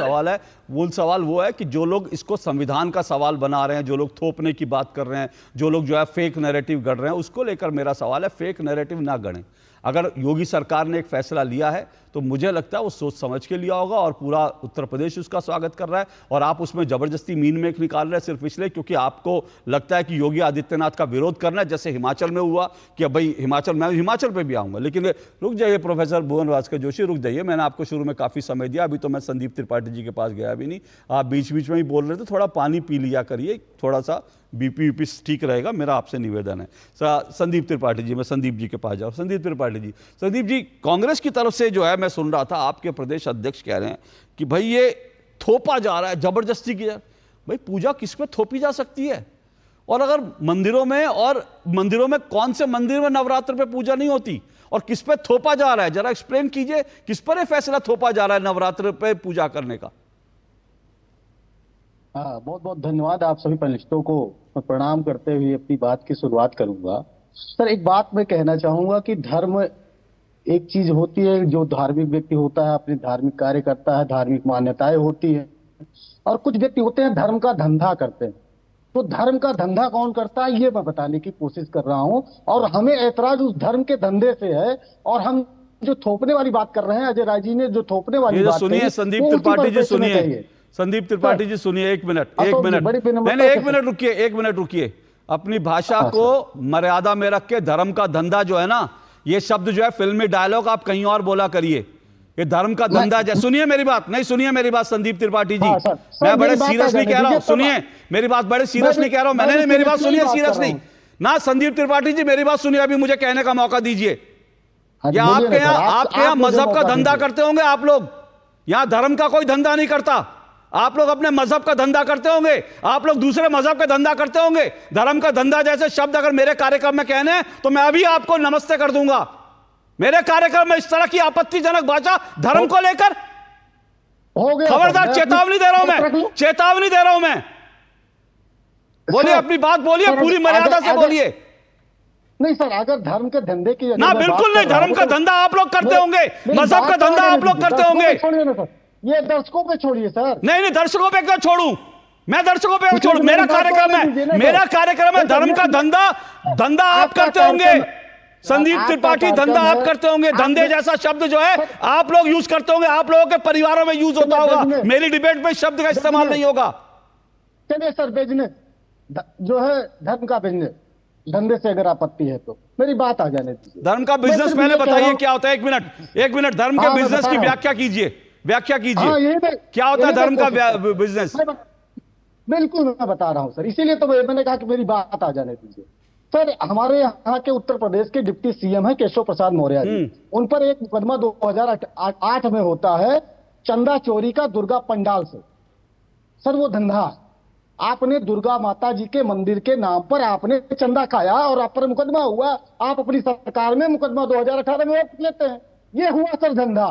S1: सवाल वो है कि जो लोग इसको संविधान का सवाल बना रहे हैं, जो लोग थोपने की बात कर रहे हैं, जो लोग जो है फेक नैरेटिव गढ़ रहे हैं, उसको लेकर मेरा सवाल है, फेक नैरेटिव ना गढ़ें। अगर योगी सरकार ने एक फैसला लिया है तो मुझे लगता है वो सोच समझ के लिया होगा, और पूरा उत्तर प्रदेश उसका स्वागत कर रहा है। और आप उसमें जबरदस्ती मीन मेख निकाल रहे हैं सिर्फ इसलिए क्योंकि आपको लगता है कि योगी आदित्यनाथ का विरोध करना है, जैसे हिमाचल में हुआ कि भाई हिमाचल पे भी आऊंगा। लेकिन रुक जाइए प्रोफेसर भुवन भास्कर जोशी, रुक जाइए। मैंने आपको शुरू में काफ़ी समय दिया, अभी तो मैं संदीप त्रिपाठी जी के पास गया भी नहीं, आप बीच बीच में ही बोल रहे थे। थोड़ा पानी पी लिया करिए, थोड़ा सा बीपी वीपी ठीक रहेगा, मेरा आपसे निवेदन है। संदीप त्रिपाठी जी, मैं संदीप जी के पास जाऊँ। संदीप त्रिपाठी जी, संदीप जी, कांग्रेस की तरफ से जो है मैं सुन रहा था आपके प्रदेश अध्यक्ष कह रहे हैं कि भाई ये थोपा जा रहा है, जबरदस्ती की। भाई पूजा किस पे थोपी जा सकती है? और अगर मंदिरों में कौन से मंदिर में नवरात्र पे पूजा नहीं होती और किस पे थोपा जा रहा है? जरा एक्सप्लेन कीजिए, किस पर यह फैसला थोपा जा रहा है नवरात्र पे पूजा करने का?
S9: हाँ, बहुत बहुत धन्यवाद। आप सभी पैनलिस्टों को मैं प्रणाम करते हुए अपनी बात की शुरुआत करूंगा। सर, एक बात मैं कहना चाहूंगा कि धर्म एक चीज होती है, जो धार्मिक व्यक्ति होता है अपने धार्मिक कार्य करता है, धार्मिक मान्यताएं होती है, और कुछ व्यक्ति होते हैं धर्म का धंधा करते हैं। तो धर्म का धंधा कौन करता है ये मैं बताने की कोशिश कर रहा हूं, और हमें ऐतराज उस धर्म के धंधे से है। और हम जो थोपने वाली बात कर रहे हैं, अजय राय जी ने जो थोपने वाली बात
S1: सुनिए, संदीप त्रिपाठी जी सुनिए, संदीप त्रिपाठी जी सुनिए, एक मिनट नहीं, एक मिनट रुकिए। अपनी भाषा को मर्यादा में रख के धर्म का धंधा जो है ना, ये शब्द जो है फिल्मी डायलॉग आप कहीं और बोला करिए। ये धर्म का धंधा है। सुनिए मेरी बात, नहीं सुनिए मेरी बात संदीप त्रिपाठी जी, मैं बड़े सीरियसली कह रहा हूं, सुनिए मेरी बात, बड़े सीरियसली कह रहा हूं मैंने, मेरी बात सुनिए सीरियसली ना। संदीप त्रिपाठी जी मेरी बात सुनिए, अभी मुझे कहने का मौका दीजिए। या आपके यहाँ मजहब का धंधा करते होंगे आप लोग? यहां धर्म का कोई धंधा नहीं करता। आप लोग अपने मजहब का धंधा करते होंगे, आप लोग दूसरे मजहब का धंधा करते होंगे। धर्म का धंधा जैसे शब्द अगर मेरे कार्यक्रम में कहने तो मैं अभी आपको नमस्ते कर दूंगा। मेरे कार्यक्रम में इस तरह की आपत्तिजनक भाषा धर्म को लेकर, खबरदार, चेतावनी दे रहा हूं मैं, चेतावनी दे रहा हूं मैं। बोलिए, अपनी बात बोलिए, पूरी मर्यादा से बोलिए।
S9: नहीं सर, अगर धर्म के धंधे की
S1: ना, बिल्कुल नहीं। धर्म का धंधा आप लोग करते होंगे, मजहब का धंधा आप लोग करते होंगे।
S9: छोड़िए ना सर, ये दर्शकों पे छोड़िए सर।
S1: नहीं, दर्शकों पे क्यों छोड़ू मैं? दर्शकों पे छोड़ू? मेरा कार्यक्रम है, धर्म का धंधा आप करते होंगे। संदीप त्रिपाठी, धंधा आप करते होंगे। धंधे जैसा शब्द जो है आप लोग यूज करते होंगे, आप लोगों के परिवारों में यूज होता होगा। मेरी डिबेट में शब्द का इस्तेमाल नहीं होगा।
S9: चलिए सर, बिजनेस जो है, धर्म का बिजनेस, धंधे से अगर आपत्ति है तो मेरी बात आ जाने दीजिए।
S1: धर्म का बिजनेस पहले बताइए क्या होता है? एक मिनट, धर्म के बिजनेस की व्याख्या कीजिए, क्या होता है धर्म का बिजनेस?
S9: बिल्कुल मैं बता रहा हूं सर, इसीलिए तो मैंने कहा कि मेरी बात आ जाने दीजिए। सर, हमारे यहाँ के उत्तर प्रदेश के डिप्टी सीएम है केशव प्रसाद मौर्य जी, उन पर एक मुकदमा 2008 में होता है चंदा चोरी का दुर्गा पंडाल से। सर, वो धंधा आपने दुर्गा माता जी के मंदिर के नाम पर आपने चंदा खाया और आप पर मुकदमा हुआ। आप अपनी सरकार में मुकदमा 2018 में लेते हैं। ये हुआ सर धंधा।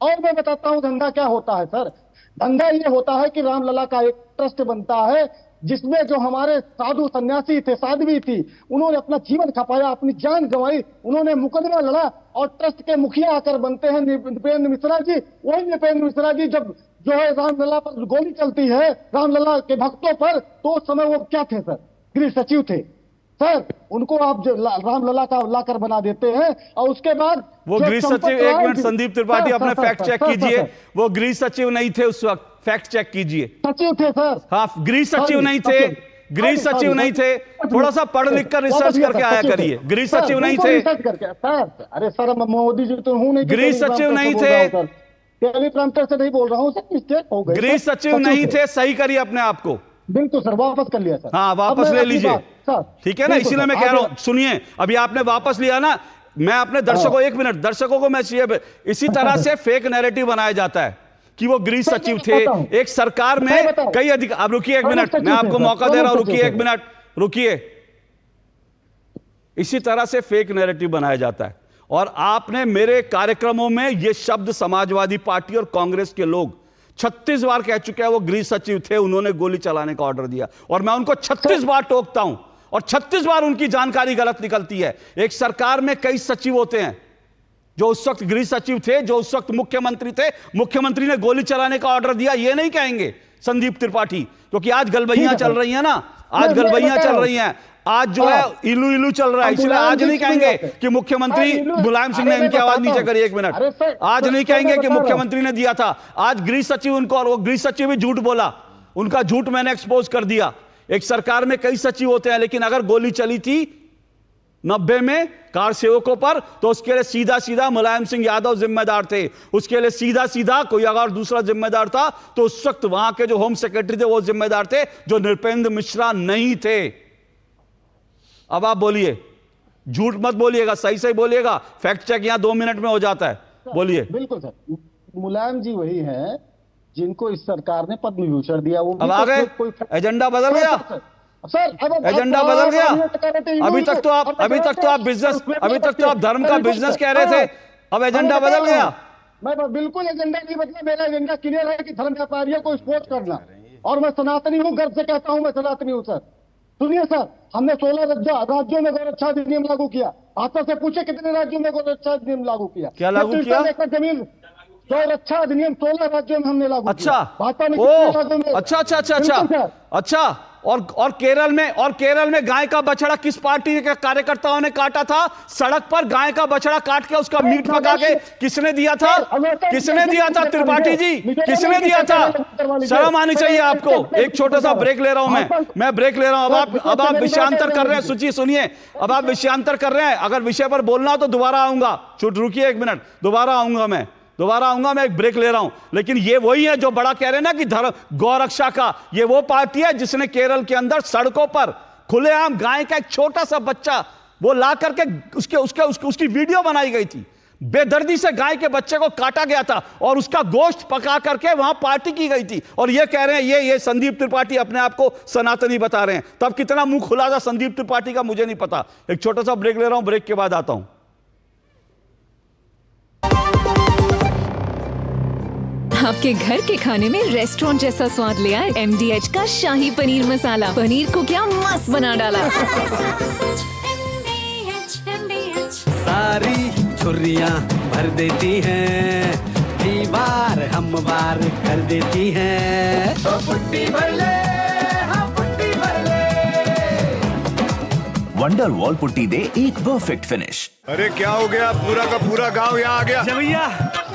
S9: और मैं बताता हूं धंधा क्या होता है सर। धंधा ये होता है कि रामलला का एक ट्रस्ट बनता है, जिसमें जो हमारे साधु सन्यासी थे, साध्वी थी, उन्होंने अपना जीवन खपाया, अपनी जान गंवाई, उन्होंने मुकदमा लड़ा और ट्रस्ट के मुखिया आकर बनते हैं नृपेंद्र मिश्रा जी। वही नृपेंद्र मिश्रा जी जब जो है रामलला पर गोली चलती है, रामलला के भक्तों पर, तो उस समय वो क्या थे सर? गृह सचिव थे सर। उनको आप जो रामलला का लाकर बना देते हैं और उसके बाद
S1: वो गृह सचिव, एक मिनट संदीप त्रिपाठी अपने फैक्ट चेक कीजिए, वो गृह सचिव नहीं थे उस वक्त, फैक्ट चेक कीजिए।
S9: सचिव थे सर।
S1: हाँ, गृह सचिव नहीं थे, गृह सचिव नहीं थे। थोड़ा सा पढ़ लिख कर रिसर्च करके आया करिए। गृह सचिव नहीं थे
S9: सर। अरे सर, मोदी जी तो हूं नहीं,
S1: गृह सचिव नहीं थे,
S9: टेलीप्रॉम्प्टर से नहीं बोल रहा हूं सर, मिस्टेक हो गई।
S1: गृह सचिव नहीं थे, सही करिए अपने आप को।
S9: बिल्कुल सर, वापस कर लिया सर।
S1: हाँ, वापस ले लीजिए, ठीक है ना? इसीलिए मैं कह रहा हूं, सुनिए, अभी आपने वापस लिया ना। मैं अपने दर्शकों, एक मिनट, दर्शकों को मैं इसी तरह से फेक नैरेटिव बनाया जाता है कि वो गृह सचिव थे एक सरकार में कई अधिकार। अब रुकिए एक मिनट, मैं आपको मौका दे रहा हूं, रुकिए एक मिनट, रुकिए। इसी तरह से फेक नैरेटिव बनाया जाता है। और आपने मेरे कार्यक्रमों में ये शब्द समाजवादी पार्टी और कांग्रेस के लोग 36 बार कह चुके हैं वो गृह सचिव थे, उन्होंने गोली चलाने का ऑर्डर दिया, और मैं उनको 36 बार टोकता हूं और 36 बार उनकी जानकारी गलत निकलती है। एक सरकार में कई सचिव होते हैं, जो उस वक्त गृह सचिव थे, जो उस वक्त मुख्यमंत्री थे, मुख्यमंत्री ने गोली चलाने का ऑर्डर दिया, ये नहीं कहेंगे संदीप त्रिपाठी, क्योंकि आज गलबैयां चल रही हैं ना, आज गलबैयां चल रही हैं, आज जो है इलू इलू चल रहा है। इसलिए आज नहीं कहेंगे कि मुख्यमंत्री मुलायम सिंह ने इनकी आवाज नीचे करी। एक मिनट, आज नहीं कहेंगे कि मुख्यमंत्री ने दिया था, आज गृह सचिव उनको, और वो गृह सचिव भी झूठ बोला, उनका झूठ मैंने एक्सपोज कर दिया। एक सरकार में कई सचिव होते हैं, लेकिन अगर गोली चली थी 90 में कार सेवकों पर, तो उसके लिए सीधा सीधा मुलायम सिंह यादव जिम्मेदार थे। उसके लिए सीधा सीधा कोई अगर दूसरा जिम्मेदार था तो उस वक्त वहां के जो होम सेक्रेटरी थे वो जिम्मेदार थे, जो नृपेंद्र मिश्रा नहीं थे। अब आप बोलिए, झूठ मत बोलिएगा, सही सही बोलिएगा, फैक्ट चेक यहां 2 मिनट में हो जाता है। बोलिए।
S9: बिल्कुल सर, मुलायम जी वही हैं जिनको इस सरकार ने पद्म विभूषण दिया। वो
S1: अब आ गए, एजेंडा बदल गया
S9: सर,
S1: एजेंडा बदल गया। अभी तक तो आप बिजनेस, अभी तक तो आप धर्म का बिजनेस कह रहे थे, अब एजेंडा बदल गया।
S9: मैं बिल्कुल एजेंडा नहीं बदला, मेरा एजेंडा क्लियर है कि धर्म व्यापारियों को स्पोर्ट करना, और मैं सनातनी हूँ, गर्व से कहता हूँ मैं सनातनी हूँ। सर सुनिए सर, हमने 16 राज्यों में गौरक्षा अधिनियम लागू किया। आपसे से पूछे कितने राज्यों में गौरक्षा अधिनियम लागू किया?
S1: क्या लागू किया?
S9: जमीन गौरक्षा अधिनियम 16 राज्यों में हमने लागू
S1: अच्छा,
S9: किया।
S1: अच्छा। और केरल में गाय का बछड़ा किस पार्टी के कार्यकर्ताओं ने काटा था? सड़क पर गाय का बछड़ा काट के उसका मीट पका के किसने दिया था? किसने दिया था? त्रिपाठी जी, किसने दिया था? शर्म आनी चाहिए आपको। एक छोटा सा ब्रेक ले रहा हूं, मैं ब्रेक ले रहा हूं। अब आप विषयांतर कर रहे हैं। सुनिए, अब आप विषयांतर कर रहे हैं। अगर विषय पर बोलना हो तो दोबारा आऊंगा। रुकिए 1 मिनट, दोबारा आऊंगा मैं एक ब्रेक ले रहा हूं। लेकिन ये वही है जो बड़ा कह रहे हैं ना कि धर्म गौरक्षा का, ये वो पार्टी है जिसने केरल के अंदर सड़कों पर खुलेआम गाय का एक छोटा सा बच्चा वो ला करके उसकी वीडियो बनाई गई थी। बेदर्दी से गाय के बच्चे को काटा गया था और उसका गोश्त पका करके वहां पार्टी की गई थी। और ये कह रहे हैं, ये संदीप त्रिपाठी अपने आप को सनातनी बता रहे हैं। तब कितना मुंह खुला था संदीप त्रिपाठी का मुझे नहीं पता। एक छोटा सा ब्रेक ले रहा हूं, ब्रेक के बाद आता हूं।
S10: आपके घर के खाने में रेस्टोरेंट जैसा स्वाद ले आए MDH का शाही पनीर मसाला। पनीर को क्या मस्त बना डाला।
S11: सारी छुर्रियाँ भर देती हैं, दीवार हमवार कर देती हैं। तो पुट्टी भर ले, हाँ पुट्टी भर ले।
S12: वंडर वॉल पुट्टी दे एक परफेक्ट फिनिश।
S5: अरे क्या हो गया, पूरा का पूरा गांव यहाँ आ गया।
S11: भैया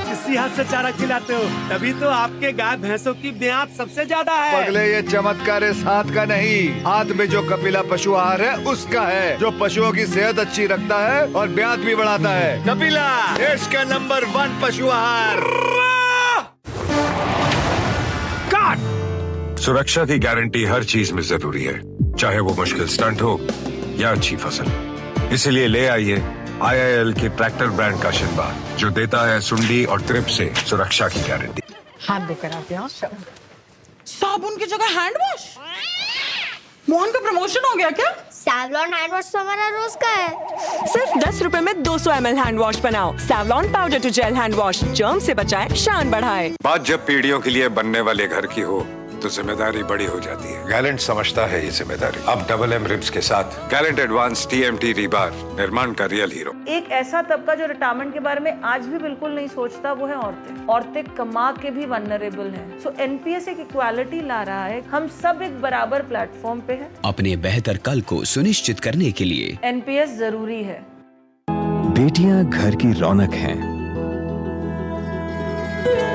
S11: इसी हाथ से चारा खिलाते हो, तभी तो आपके गाय भैंसों की ब्याज सबसे ज्यादा है।
S5: पगले, ये चमत्कार इस हाथ का नहीं, हाथ में जो कपिला पशु आहार है उसका है, जो पशुओं की सेहत अच्छी रखता है और ब्याज भी बढ़ाता है। कपिला देश का नंबर 1 पशु आहार।
S13: सुरक्षा की गारंटी हर चीज में जरूरी है, चाहे वो मुश्किल स्टंट हो या अच्छी फसल। इसीलिए ले आइए IIL के ट्रैक्टर ब्रांड का शिनबा, जो देता है सुंडी और ट्रिप से सुरक्षा की गारंटी।
S14: हाथ धोकर आते हैं। साबुन की जगह हैंड वॉश। मोहन का प्रमोशन हो गया क्या?
S15: सैवलॉन हैंड वॉश तो हमारा रोज का है।
S16: सिर्फ 10 रुपए में 200 ml हैंड वॉश बनाओ। Savlon powder to gel hand wash, germ से बचाए, शान बढ़ाए।
S13: बात जब पीढ़ियों के लिए बनने वाले घर की हो तो जिम्मेदारी बड़ी हो जाती है। गैलेंट समझता है ये जिम्मेदारी। अब MM रिब्स के साथ गैलेंट एडवांस TMT रीबार, निर्माण का रियल हीरो।
S17: एक ऐसा तबका जो रिटायरमेंट के बारे में आज भी बिल्कुल नहीं सोचता, वो है औरतें। औरतें कमा के भी वल्नरेबल हैं। सो NPS एक इक्वालिटी ला रहा है, हम सब एक बराबर प्लेटफॉर्म पे हैं।
S12: अपने बेहतर कल को सुनिश्चित करने के लिए
S17: NPS जरूरी है।
S12: बेटियां घर की रौनक हैं।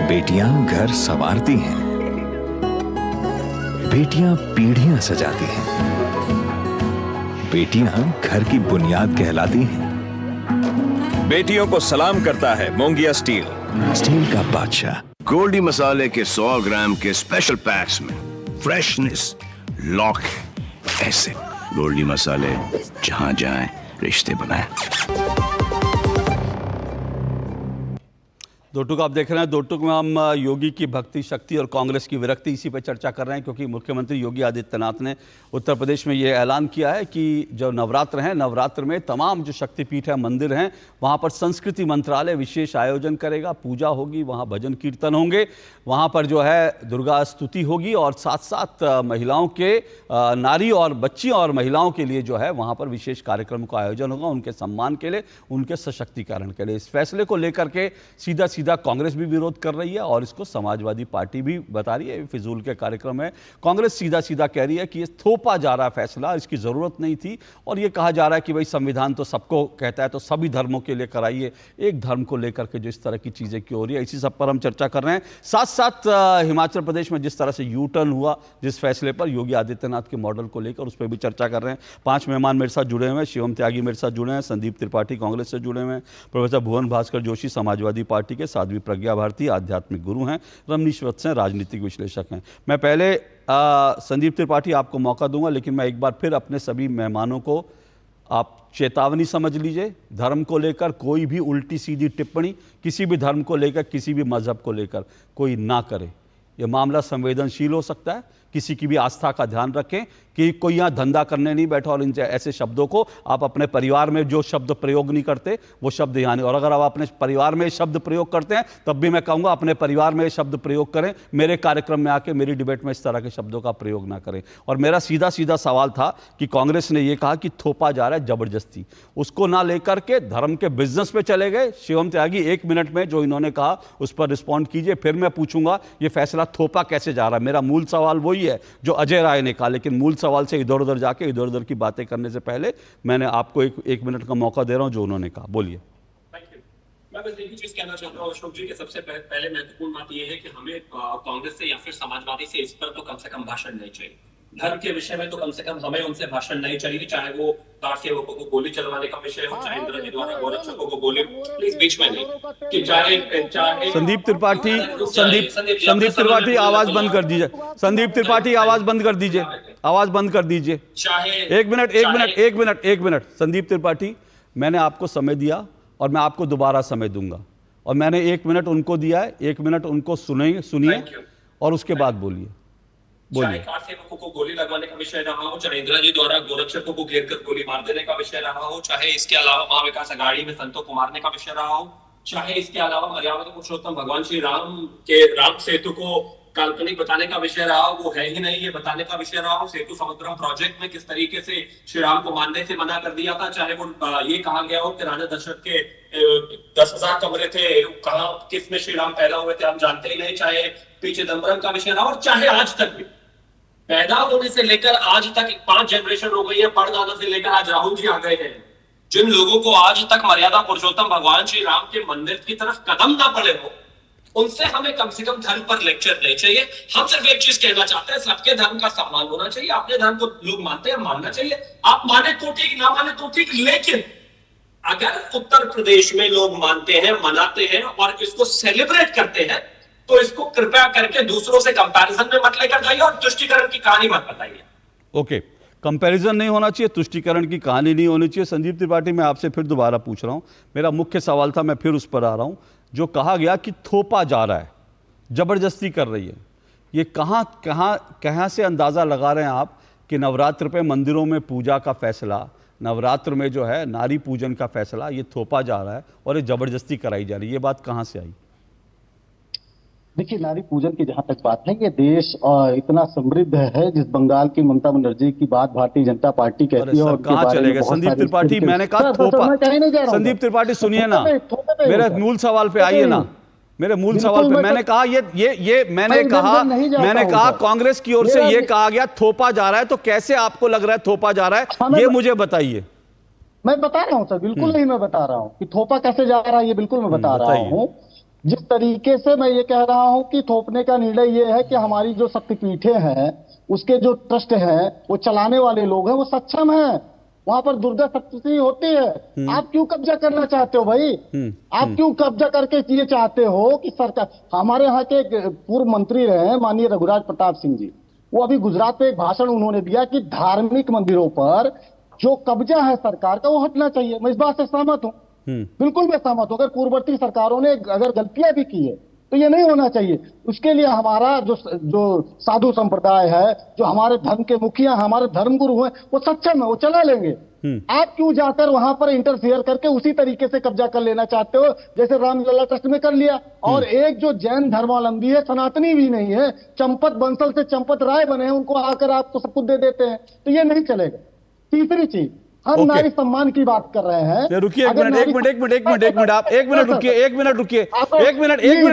S12: बेटियां घर संवारती हैं। बेटियां पीढ़ियां सजाती हैं। बेटियां घर की बुनियाद कहलाती हैं।
S18: बेटियों को सलाम करता है मोंगिया स्टील,
S12: स्टील का बादशाह।
S19: गोल्डी मसाले के 100 ग्राम के स्पेशल पैक्स में फ्रेशनेस लॉक है। ऐसे गोल्डी मसाले जहां जाएं रिश्ते बनाएं।
S1: दो टूक आप देख रहे हैं। दो टूक में हम योगी की भक्ति शक्ति और कांग्रेस की विरक्ति इसी पर चर्चा कर रहे हैं, क्योंकि मुख्यमंत्री योगी आदित्यनाथ ने उत्तर प्रदेश में ये ऐलान किया है कि जो नवरात्र हैं, नवरात्र में तमाम जो शक्तिपीठ है, मंदिर हैं, वहाँ पर संस्कृति मंत्रालय विशेष आयोजन करेगा, पूजा होगी, वहाँ भजन कीर्तन होंगे, वहाँ पर जो है दुर्गा स्तुति होगी और साथ साथ महिलाओं के, नारी और बच्चियों और महिलाओं के लिए जो है वहाँ पर विशेष कार्यक्रम का आयोजन होगा, उनके सम्मान के लिए, उनके सशक्तिकरण के लिए। इस फैसले को लेकर के सीधा सीधा कांग्रेस भी विरोध कर रही है और इसको समाजवादी पार्टी भी बता रही है फिजूल के कार्यक्रम है। कांग्रेस सीधा सीधा कह रही है कि ये थोपा जा रहा फैसला, इसकी ज़रूरत नहीं थी, और ये कहा जा रहा है कि भाई संविधान तो सबको कहता है तो सभी धर्मों के लिए कराइए, एक धर्म को लेकर के जो इस तरह की चीज़ें क्यों हो रही है, इसी सब पर हम चर्चा कर रहे हैं। साथ साथ हिमाचल प्रदेश में जिस तरह से यू टर्न हुआ जिस फैसले पर योगी आदित्यनाथ के मॉडल को लेकर, उस पर भी चर्चा कर रहे हैं। 5 मेहमान मेरे साथ जुड़े हुए हैं। शिवम त्यागी मेरे साथ जुड़े हैं, संदीप त्रिपाठी कांग्रेस से जुड़े हुए हैं, प्रोफेसर भुवन भास्कर जोशी समाजवादी पार्टी के, साध्वी प्रज्ञा भारती आध्यात्मिक गुरु हैं, रमनीश वत्स राजनीतिक विश्लेषक हैं। मैं पहले संदीप त्रिपाठी आपको मौका दूंगा, लेकिन मैं एक बार फिर अपने सभी मेहमानों को आप चेतावनी समझ लीजिए, धर्म को लेकर कोई भी उल्टी सीधी टिप्पणी किसी भी धर्म को लेकर, किसी भी मजहब को लेकर कोई ना करे। ये मामला संवेदनशील हो सकता है, किसी की भी आस्था का ध्यान रखें कि कोई यहाँ धंधा करने नहीं बैठा और इन ऐसे शब्दों को आप अपने परिवार में जो शब्द प्रयोग नहीं करते वो शब्द यहाँ नहीं, और अगर आप अपने परिवार में शब्द प्रयोग करते हैं तब भी मैं कहूँगा अपने परिवार में शब्द प्रयोग करें, मेरे कार्यक्रम में आके मेरी डिबेट में इस तरह के शब्दों का प्रयोग ना करें। और मेरा सीधा सीधा सवाल था कि कांग्रेस ने ये कहा कि थोपा जा रहा है जबरदस्ती, उसको ना लेकर के धर्म के बिजनेस पे चले गए। शिवम त्यागी 1 मिनट में जो इन्होंने कहा उस पर रिस्पॉन्ड कीजिए, फिर मैं पूछूंगा ये फैसला थोपा कैसे जा रहा है। मेरा मूल सवाल वही है जो अजय राय ने कहा, लेकिन मूल सवाल से इधर उधर जाके इधर उधर की बातें करने से पहले मैंने आपको एक मिनट का मौका दे रहा हूं जो उन्होंने कहा। बोलिए।
S8: मैं बस एक चीज कहना चाहता हूँ अशोक जी के सबसे पहले महत्वपूर्ण बात यह है कि हमें कांग्रेस से या फिर समाजवादी से इस पर तो कम से कम भाषण नहीं चाहिए। धर्म के विषय में तो कम से कम हमें उनसे भाषण नहीं चाहिए, चाहे वो कार सेवकों को गोली चलवाने का विषय हो, चाहे इंदिरा जी द्वारा गोरक्षकों को गोली, प्लीज बीच में नहीं, कि चाहे
S1: संदीप त्रिपाठी आवाज बंद कर दीजिए। संदीप त्रिपाठी आवाज बंद कर दीजिए, आवाज बंद कर दीजिए। एक मिनट संदीप त्रिपाठी, मैंने आपको समय दिया और मैं आपको दोबारा समय दूंगा, और मैंने 1 मिनट उनको दिया है, 1 मिनट उनको सुनिए और उसके बाद बोलिए।
S8: चाहे कार सेवकों को गोली लगवाने का विषय रहा हो, चाहे इंदिरा जी द्वारा गोरक्षकों को घेर कर गोली मार देने का विषय रहा हो, चाहे इसके अलावा महाविकास अघाड़ी में संतों को मारने का विषय रहा हो, चाहे इसके अलावा मर्यादा पुरुषोत्तम भगवान श्री राम के राम सेतु को काल्पनिक बताने का विषय रहा हो, वो है ही नहीं ये बताने का विषय रहा हो, सेतु समुद्रम प्रोजेक्ट में किस तरीके से श्री राम को मानने से मना कर दिया था, चाहे वो ये कहा गया हो कि राजा दशरथ के 10,000 कमरे थे, कहा किसमें श्री राम पैदा हुए थे हम जानते ही नहीं, चाहे पी चिदम्बरम का विषय रहा, और चाहे आज तक भी पैदा होने से लेकर आज तक 5 जनरेशन हो गई है, परदादा से लेकर आज राहुल जी आ गए हैं, जिन लोगों को आज तक मर्यादा पुरुषोत्तम भगवान श्री राम के मंदिर की तरफ कदम ना पड़े हो, उनसे हमें कम से कम धर्म पर लेक्चर नहीं चाहिए। हम सिर्फ एक चीज कहना चाहते हैं, सबके धर्म का सम्मान होना चाहिए, अपने धर्म को लोग मानते हैं मानना चाहिए, आप माने तो ठीक ना माने तो ठीक, लेकिन अगर उत्तर प्रदेश में लोग मानते हैं, मनाते हैं और इसको सेलिब्रेट करते हैं तो इसको कृपया करके दूसरों से कंपैरिजन में मत लेकर जाइए और तुष्टीकरण की कहानी मत बताइए।
S1: ओके, कंपैरिजन नहीं होना चाहिए, तुष्टीकरण की कहानी नहीं होनी चाहिए। संदीप त्रिपाठी, मैं आपसे फिर दोबारा पूछ रहा हूं, मेरा मुख्य सवाल था, मैं फिर उस पर आ रहा हूं, जो कहा गया कि थोपा जा रहा है, जबरदस्ती कर रही है, ये कहां से अंदाजा लगा रहे हैं आप कि नवरात्र पे मंदिरों में पूजा का फैसला, नवरात्र में जो है नारी पूजन का फैसला, ये थोपा जा रहा है और ये जबरदस्ती कराई जा रही है, ये बात कहां से आई?
S9: देखिए, नारी पूजन की जहां तक बात है, ये देश इतना समृद्ध है, जिस बंगाल की ममता बनर्जी की बात भारतीय जनता पार्टी कहती है, और
S1: कहां चले गए संदीप त्रिपाठी? मैंने कहा थोपा। संदीप त्रिपाठी सुनिए ना, मेरे मूल सवाल पे आइए ना, मेरे मूल सवाल पे। मैंने कहा मैंने कहा कांग्रेस की ओर से ये कहा गया थोपा जा रहा है, तो कैसे आपको लग रहा है थोपा जा रहा है, ये मुझे बताइए।
S9: मैं बता रहा हूँ सर, बिल्कुल नहीं, मैं बता रहा हूँ कि थोपा कैसे जा रहा है, ये बिल्कुल मैं बता रहा हूँ। जिस तरीके से मैं ये कह रहा हूं कि थोपने का निर्णय ये है कि हमारी जो शक्तिपीठें हैं, उसके जो ट्रस्ट हैं, वो चलाने वाले लोग हैं, वो सक्षम हैं, वहां पर दुर्गा सप्तशती होती है। आप क्यों कब्जा करना चाहते हो भाई? आप क्यों कब्जा करके ये चाहते हो कि सरकार? हमारे यहाँ के पूर्व मंत्री रहे माननीय रघुराज प्रताप सिंह जी, वो अभी गुजरात में एक भाषण उन्होंने दिया कि धार्मिक मंदिरों पर जो कब्जा है सरकार का, वो हटना चाहिए। मैं इस बात से सहमत हूँ, बिल्कुल मैं सहमत हूं। अगर पूर्ववर्ती सरकारों ने अगर गलतियां भी की है तो ये नहीं होना चाहिए। उसके लिए हमारा जो साधु संप्रदाय है, जो हमारे धर्म के मुखिया, हमारे धर्मगुरु हैं, वो सक्षम है, वो चला लेंगे। आप क्यों जाकर वहां पर इंटरफियर करके उसी तरीके से कब्जा कर लेना चाहते हो जैसे रामलला ट्रस्ट में कर लिया? और एक जो जैन धर्मावलंबी है, सनातनी भी नहीं है, चंपत बंसल से चंपत राय बने हैं, उनको आकर आपको सब कुछ दे देते हैं, तो ये नहीं चलेगा। तीसरी चीज, हम नारी सम्मान की बात कर रहे हैं।
S1: रुकिए एक मिनट आप एक मिनट रुकिए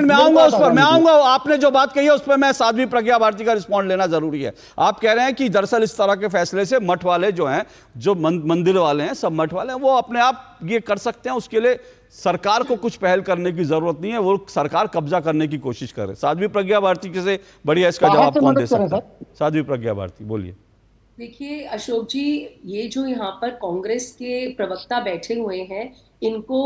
S1: मैं आऊंगा उस पर, आपने जो बात कही है उस पर मैं साध्वी प्रज्ञा भारती का रिस्पॉन्ड लेना जरूरी है। आप कह रहे हैं कि दरअसल इस तरह के फैसले से मठ वाले जो हैं, जो मंदिर वाले हैं, सब मठ वाले हैं, वो अपने आप ये कर सकते हैं, उसके लिए सरकार को कुछ पहल करने की जरूरत नहीं है, वो सरकार कब्जा करने की कोशिश करे। साध्वी प्रज्ञा भारती से बढ़िया इसका जवाब कौन दे सकता है? साध्वी प्रज्ञा भारती बोलिए।
S6: देखिए अशोक जी, ये जो यहाँ पर कांग्रेस के प्रवक्ता बैठे हुए हैं, इनको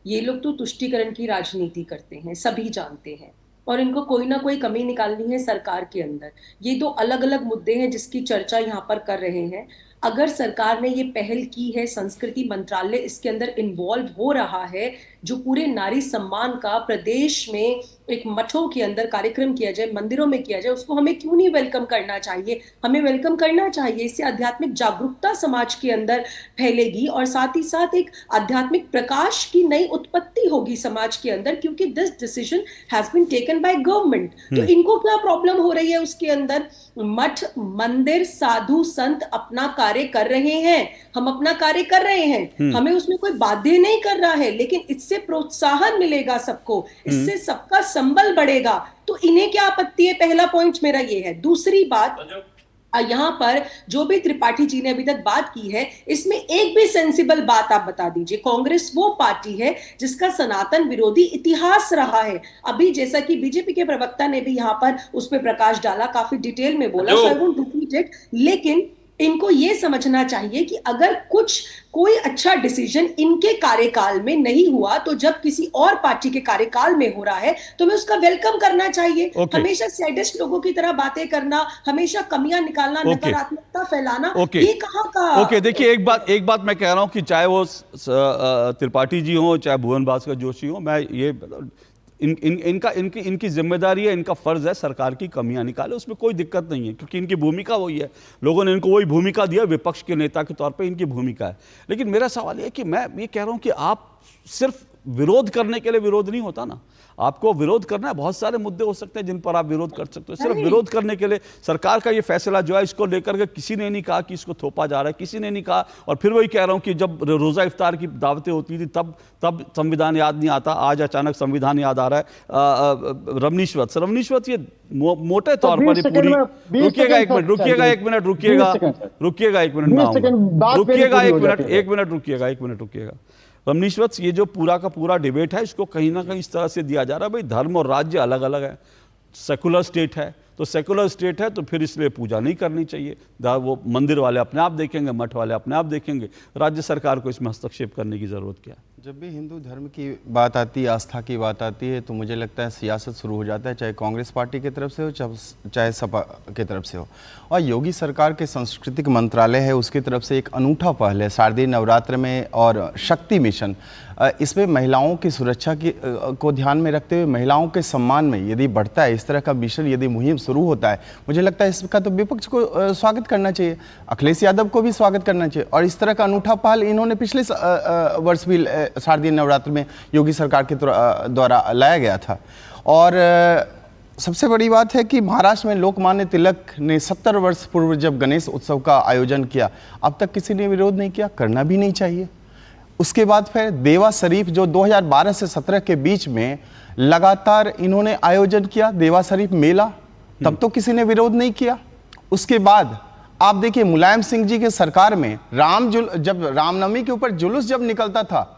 S6: ये लोग तो तुष्टीकरण की राजनीति करते हैं, सभी जानते हैं, और इनको कोई ना कोई कमी निकालनी है सरकार के अंदर। ये दो अलग अलग मुद्दे हैं जिसकी चर्चा यहाँ पर कर रहे हैं। अगर सरकार ने ये पहल की है, संस्कृति मंत्रालय इसके अंदर इन्वॉल्व हो रहा है, जो पूरे नारी सम्मान का प्रदेश में एक मठों के अंदर कार्यक्रम किया जाए, मंदिरों में किया जाए, उसको हमें क्यों नहीं वेलकम करना चाहिए? हमें वेलकम करना चाहिए। इससे आध्यात्मिक जागरूकता समाज के अंदर फैलेगी और साथ ही साथ एक आध्यात्मिक प्रकाश की नई उत्पत्ति होगी समाज के अंदर, क्योंकि this decision has been taken by government. तो इनको क्या प्रॉब्लम हो रही है उसके अंदर? मठ, मंदिर, साधु संत अपना कार्य कर रहे हैं, हम अपना कार्य कर रहे हैं, हमें उसमें कोई बाध्य नहीं कर रहा है, लेकिन इससे प्रोत्साहन मिलेगा सबको, इससे सबका संबल बढ़ेगा, तो इन्हें क्या आपत्ति है? पहला पॉइंट मेरा ये है। दूसरी बात, यहाँ पर जो भी त्रिपाठी जी ने अभी तक बात की है, इसमें एक भी सेंसिबल बात आप बता दीजिए। कांग्रेस वो पार्टी है जिसका सनातन विरोधी इतिहास रहा है। अभी जैसा कि बीजेपी के प्रवक्ता ने भी यहाँ पर उस पर प्रकाश डाला, काफी डिटेल में बोला, सो आई वोंट रिपीट इट, लेकिन इनको ये समझना चाहिए कि अगर कोई अच्छा डिसीजन इनके कार्यकाल में नहीं हुआ, तो जब किसी और पार्टी के कार्यकाल में हो रहा है तो हमें उसका वेलकम करना चाहिए। हमेशा सैडिस्ट लोगों की तरह बातें करना, हमेशा कमियां निकालना, नकारात्मकता फैलाना, ये कहाँ का? देखिए
S1: एक बात मैं कह रहा हूं कि चाहे वो त्रिपाठी जी हो, चाहे भुवन भास्कर जोशी हो, मैं ये इनकी जिम्मेदारी है, इनका फर्ज है सरकार की कमियां निकाले, उसमें कोई दिक्कत नहीं है, क्योंकि इनकी भूमिका वही है, लोगों ने इनको वही भूमिका दिया, विपक्ष के नेता के तौर पे इनकी भूमिका है। लेकिन मेरा सवाल ये कि मैं ये कह रहा हूं कि आप सिर्फ विरोध करने के लिए विरोध नहीं होता ना, आपको विरोध करना है, बहुत सारे मुद्दे हो सकते हैं जिन पर आप विरोध कर सकते हो। सिर्फ विरोध करने के लिए सरकार का ये फैसला जो है, इसको लेकर के किसी ने नहीं कहा कि इसको थोपा जा रहा है, किसी ने नहीं कहा। और फिर वही कह रहा हूं कि जब रोजा इफ्तार की दावतें होती थी तब संविधान याद नहीं आता, आज अचानक संविधान याद आ रहा है। रमनीश्वत ये मोटे तौर पर पूरी, रुकिएगा एक मिनट रुकिएगा। रमनीश्वत, ये जो पूरा का पूरा डिबेट है, इसको कहीं ना कहीं इस तरह से दिया जा रहा है, भाई धर्म और राज्य अलग अलग है, सेकुलर स्टेट है, तो सेकुलर स्टेट है तो फिर इसलिए पूजा नहीं करनी चाहिए, वो मंदिर वाले अपने आप देखेंगे, मठ वाले अपने आप देखेंगे, राज्य सरकार को इसमें हस्तक्षेप करने की जरूरत क्या है?
S20: जब भी हिंदू धर्म की बात आती है, आस्था की बात आती है, तो मुझे लगता है सियासत शुरू हो जाता है, चाहे कांग्रेस पार्टी की तरफ से हो, चाहे सपा की तरफ से हो। और योगी सरकार के सांस्कृतिक मंत्रालय है, उसकी तरफ से एक अनूठा पहल है शारदीय नवरात्र में और शक्ति मिशन, इसमें महिलाओं की सुरक्षा को ध्यान में रखते हुए महिलाओं के सम्मान में यदि बढ़ता है इस तरह का मिशन, यदि मुहिम शुरू होता है, मुझे लगता है इसका तो विपक्ष को स्वागत करना चाहिए, अखिलेश यादव को भी स्वागत करना चाहिए। और इस तरह का अनूठा पहल इन्होंने पिछले वर्ष भी शारदीय नवरात्र में योगी सरकार के द्वारा लाया गया था। और सबसे बड़ी बात है कि महाराष्ट्र में लोकमान्य तिलक ने 70 वर्ष पूर्व जब गणेश उत्सव का आयोजन किया, अब तक किसी ने विरोध नहीं किया, करना भी नहीं चाहिए। उसके बाद फिर देवा शरीफ जो 2012 से 17 के बीच में लगातार इन्होंने आयोजन किया, देवा शरीफ मेला, तब तो किसी ने विरोध नहीं किया। उसके बाद आप देखिए मुलायम सिंह जी के सरकार में जब रामनवमी के ऊपर जुलूस जब निकलता था,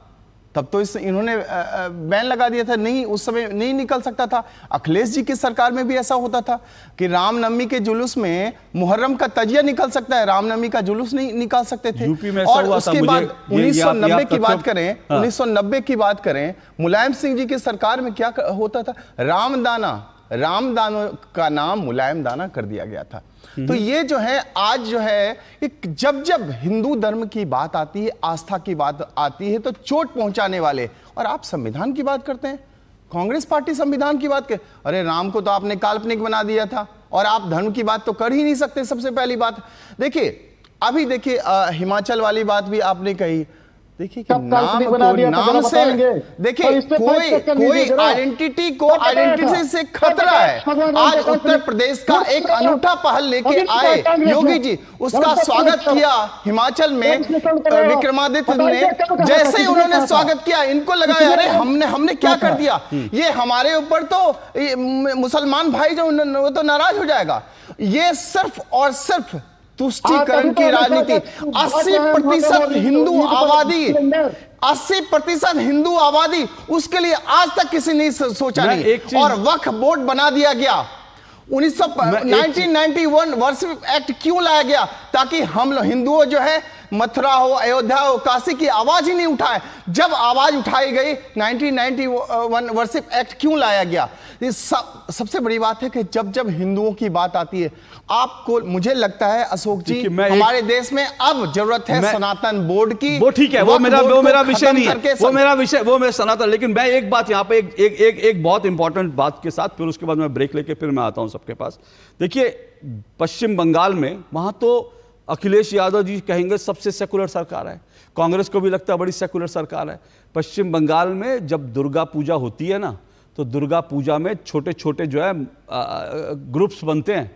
S20: तब तो इन्होंने बैन लगा दिया था, नहीं उस समय नहीं निकल सकता था। अखिलेश जी की सरकार में भी ऐसा होता था कि रामनवमी के जुलूस में मुहर्रम का तजिया निकल सकता है, रामनवमी का जुलूस नहीं निकाल सकते थे। और उसके बाद 1990 की बात करें, 1990 की बात करें, मुलायम सिंह जी की सरकार में क्या होता था, रामदानों का नाम मुलायम दाना कर दिया गया था। तो ये जो है आज जो है जब हिंदू धर्म की बात आती है, आस्था की बात आती है, तो चोट पहुंचाने वाले, और आप संविधान की बात करते हैं, कांग्रेस पार्टी संविधान की बात कर, अरे राम को तो आपने काल्पनिक बना दिया था और आप धर्म की बात तो कर ही नहीं सकते। सबसे पहली बात देखिए, अभी देखिए हिमाचल वाली बात भी आपने कही, देखिए कि नाम से देखिए कोई आइडेंटिटी को आइडेंटिटी से खतरा है। आज उत्तर प्रदेश का एक अनूठा पहल लेके आए योगी जी, उसका स्वागत किया हिमाचल में विक्रमादित्य ने। जैसे ही उन्होंने स्वागत किया, इनको लगा अरे हमने क्या कर दिया, ये हमारे ऊपर तो मुसलमान भाई जो वो तो नाराज हो जाएगा। ये सिर्फ और सिर्फ तुष्टीकरण की राजनीति। 80% हिंदू आबादी, 80% हिंदू आबादी, उसके लिए आज तक किसी ने सोचा नहीं। और वक्फ बोर्ड बना दिया गया। 1991 वर्षिप एक्ट क्यों लाया गया? ताकि हम लोग हिंदुओं जो है मथुरा हो, अयोध्या हो, काशी की आवाज ही नहीं उठाए। जब आवाज उठाई गई 1991 वर्षिप एक्ट क्यों लाया गया? सबसे बड़ी बात है कि जब हिंदुओं की बात आती है, आपको मुझे लगता है अशोक जी हमारे देश में अब जरूरत है सनातन बोर्ड की।
S1: वो ठीक है, वो मेरा विषय नहीं है, वो मेरा सनातन। लेकिन मैं एक बात यहाँ पे एक बहुत इंपॉर्टेंट बात के साथ, फिर उसके बाद मैं ब्रेक लेके फिर मैं आता हूँ सबके पास। देखिए पश्चिम बंगाल में, वहां तो अखिलेश यादव जी कहेंगे सबसे सेकुलर सरकार है, कांग्रेस को भी लगता है बड़ी सेकुलर सरकार है। पश्चिम बंगाल में जब दुर्गा पूजा होती है ना, तो दुर्गा पूजा में छोटे छोटे जो है ग्रुप्स बनते हैं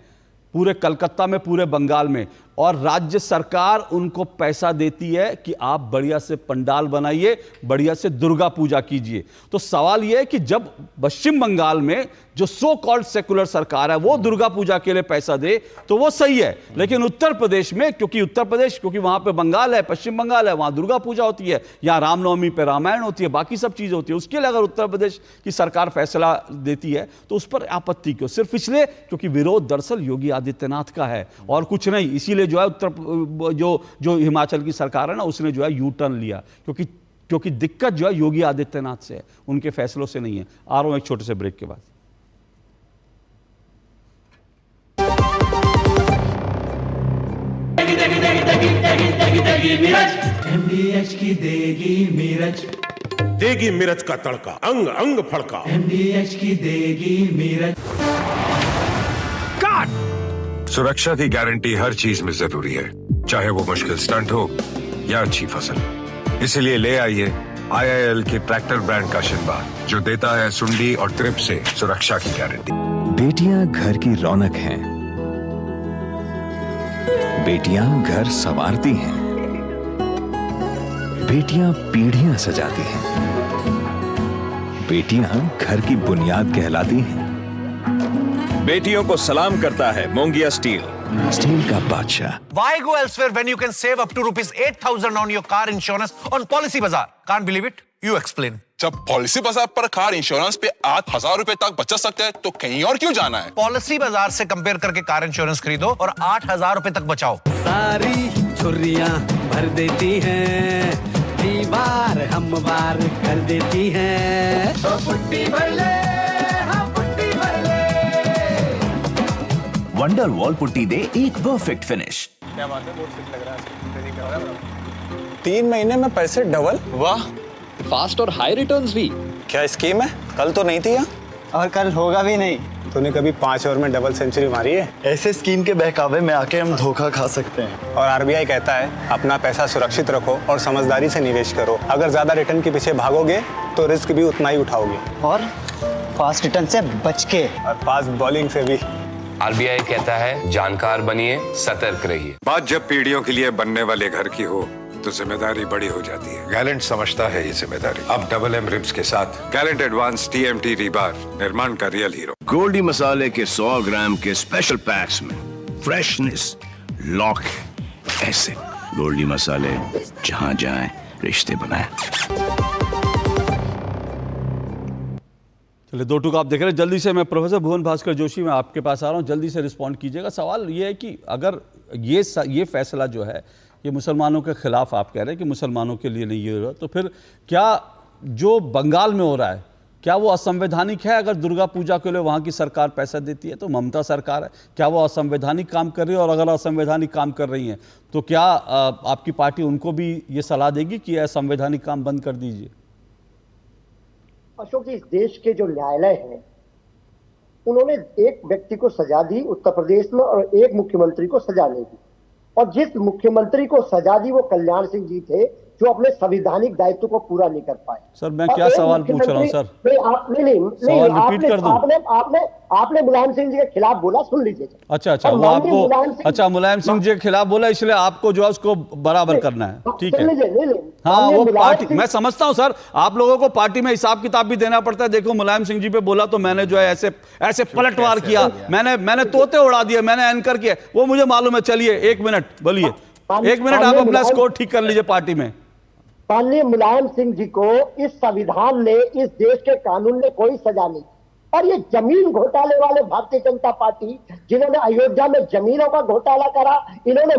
S1: पूरे कलकत्ता में, पूरे बंगाल में, और राज्य सरकार उनको पैसा देती है कि आप बढ़िया से पंडाल बनाइए, बढ़िया से दुर्गा पूजा कीजिए। तो सवाल यह है कि जब पश्चिम बंगाल में जो सो कॉल्ड सेकुलर सरकार है वो दुर्गा पूजा के लिए पैसा दे तो वो सही है, लेकिन उत्तर प्रदेश में, क्योंकि वहां पे बंगाल है, पश्चिम बंगाल है, वहां दुर्गा पूजा होती है, यहाँ रामनवमी पे रामायण होती है, बाकी सब चीजें होती है, उसके लिए अगर उत्तर प्रदेश की सरकार फैसला देती है तो उस पर आपत्ति क्यों? सिर्फ इसलिए क्योंकि विरोध दरअसल योगी आदित्यनाथ का है और कुछ नहीं। इसीलिए जो है जो हिमाचल की सरकार है ना, उसने जो है यू टर्न लिया, क्योंकि दिक्कत जो है योगी आदित्यनाथ से है, उनके फैसलों से नहीं है। आ रहा हूं एक छोटे से ब्रेक के बाद।
S11: MDH की देगी मिर्च,
S21: देगी मिर्च का तड़का, अंग अंग फड़का।
S11: MDH की देगी मिर्च।
S13: सुरक्षा की गारंटी हर चीज में जरूरी है, चाहे वो मुश्किल स्टंट हो या अच्छी फसल। इसलिए ले आइए IIL के ट्रैक्टर ब्रांड का शिनबा, जो देता है सुंडी और ट्रिप से सुरक्षा की गारंटी।
S12: बेटियां घर की रौनक हैं, बेटियां घर संवारती हैं, बेटियां पीढ़ियां सजाती हैं, बेटियां घर की बुनियाद कहलाती हैं।
S18: बेटियों को सलाम करता है मोंगिया स्टील,
S12: स्टील का बादशाह।
S22: Why go elsewhere when you can save up to ₹8,000 on your car insurance on Policy Bazaar? Can't believe it? You explain.
S23: जब पॉलिसी बाजार पर कार इंश्योरेंस पे 8,000 रुपए तक बचत सकते हैं तो कहीं और क्यों जाना है?
S22: पॉलिसी बाजार से कंपेयर करके कार इंश्योरेंस खरीदो और 8,000 रुपए तक बचाओ।
S11: सारी झुर्रियां भर देती हैं, दीवार हमवार कर देती हैं। तो पुट्टी भर ले, हाँ पुट्टी भर ले।
S24: वंडर वॉल पुट्टी दे एक परफेक्ट फिनिश।
S22: क्या बात है, बहुत फिट लग रहा है।
S25: 3 महीने में पैसे डबल, वाह।
S26: फास्ट और हाई रिटर्न्स भी।
S25: क्या स्कीम है? कल तो नहीं थी यहाँ,
S27: और कल होगा भी नहीं।
S25: तूने कभी 5 ओवर में डबल सेंचुरी मारी है?
S27: ऐसे स्कीम के बहकावे में आके हम धोखा खा सकते हैं।
S25: और RBI कहता है अपना पैसा सुरक्षित रखो और समझदारी से निवेश करो। अगर ज्यादा रिटर्न के पीछे भागोगे तो रिस्क भी उतना ही उठाओगे,
S27: और फास्ट रिटर्न से बच के,
S25: और फास्ट बॉलिंग से भी।
S28: RBI कहता है जानकार बनिए, सतर्क रहिए।
S13: बात जब पीढ़ियों के लिए बनने वाले घर की हो तो जिम्मेदारी बड़ी हो जाती है। गैलेंट समझता है ये जिम्मेदारी। अब डबल M रिब्स के साथ गैलेंट एडवांस TMT रीबार, निर्माण का रियल हीरो।
S19: गोल्डी मसाले के 100 ग्राम के स्पेशल पैक्स में फ्रेशनेस लॉक है। ऐसे गोल्डी मसाले जहां जाएं रिश्ते बनाएं।
S1: चलिए, 2 टूक आप देख रहे हैं। जल्दी से मैं प्रोफेसर भुवन भास्कर जोशी, मैं आपके पास आ रहा हूँ, जल्दी से रिस्पॉन्ड कीजिएगा। सवाल ये है कि अगर ये फैसला जो है ये मुसलमानों के खिलाफ, आप कह रहे हैं कि मुसलमानों के लिए नहीं हो रहा, तो फिर क्या जो बंगाल में हो रहा है क्या वो असंवैधानिक है? अगर दुर्गा पूजा के लिए वहाँ की सरकार पैसा देती है तो ममता सरकार है, क्या वो असंवैधानिक काम कर रही है? और अगर असंवैधानिक काम कर रही हैं तो क्या आपकी पार्टी उनको भी ये सलाह देगी कि असंवैधानिक काम बंद कर दीजिए?
S7: अशोक जी, इस देश के जो न्यायालय हैं उन्होंने एक व्यक्ति को सजा दी उत्तर प्रदेश में और एक मुख्यमंत्री को सजा नहीं दी, और जिस मुख्यमंत्री को सजा दी वो कल्याण सिंह जी थे, जो अपने संवैधानिक दायित्व को पूरा नहीं कर पाए।
S1: सर मैं क्या सवाल पूछ रहा हूँ सर?
S7: आपने मुलायम सिंह जी के खिलाफ बोला, सुन लीजिए।
S1: अच्छा वो आपको मुलायम सिंह जी के खिलाफ बोला, इसलिए आपको जो है उसको बराबर करना है, ठीक है? हाँ वो पार्टी, मैं समझता हूँ सर, आप लोगों को पार्टी में हिसाब किताब भी देना पड़ता है। देखो मुलायम सिंह जी पे बोला तो मैंने जो है ऐसे पलटवार किया, मैंने तोते उड़ा दिए, मैंने एंकर किया, वो मुझे मालूम है। चलिए 1 मिनट बोलिए, 1 मिनट आप अपना स्कोर ठीक कर लीजिए पार्टी में।
S7: माननीय मुलायम सिंह जी को इस संविधान ने, इस देश के कानून ने कोई सजा नहीं। और ये जमीन घोटाले वाले भारतीय जनता पार्टी, जिन्होंने अयोध्या में जमीनों का घोटाला करा, इन्होंने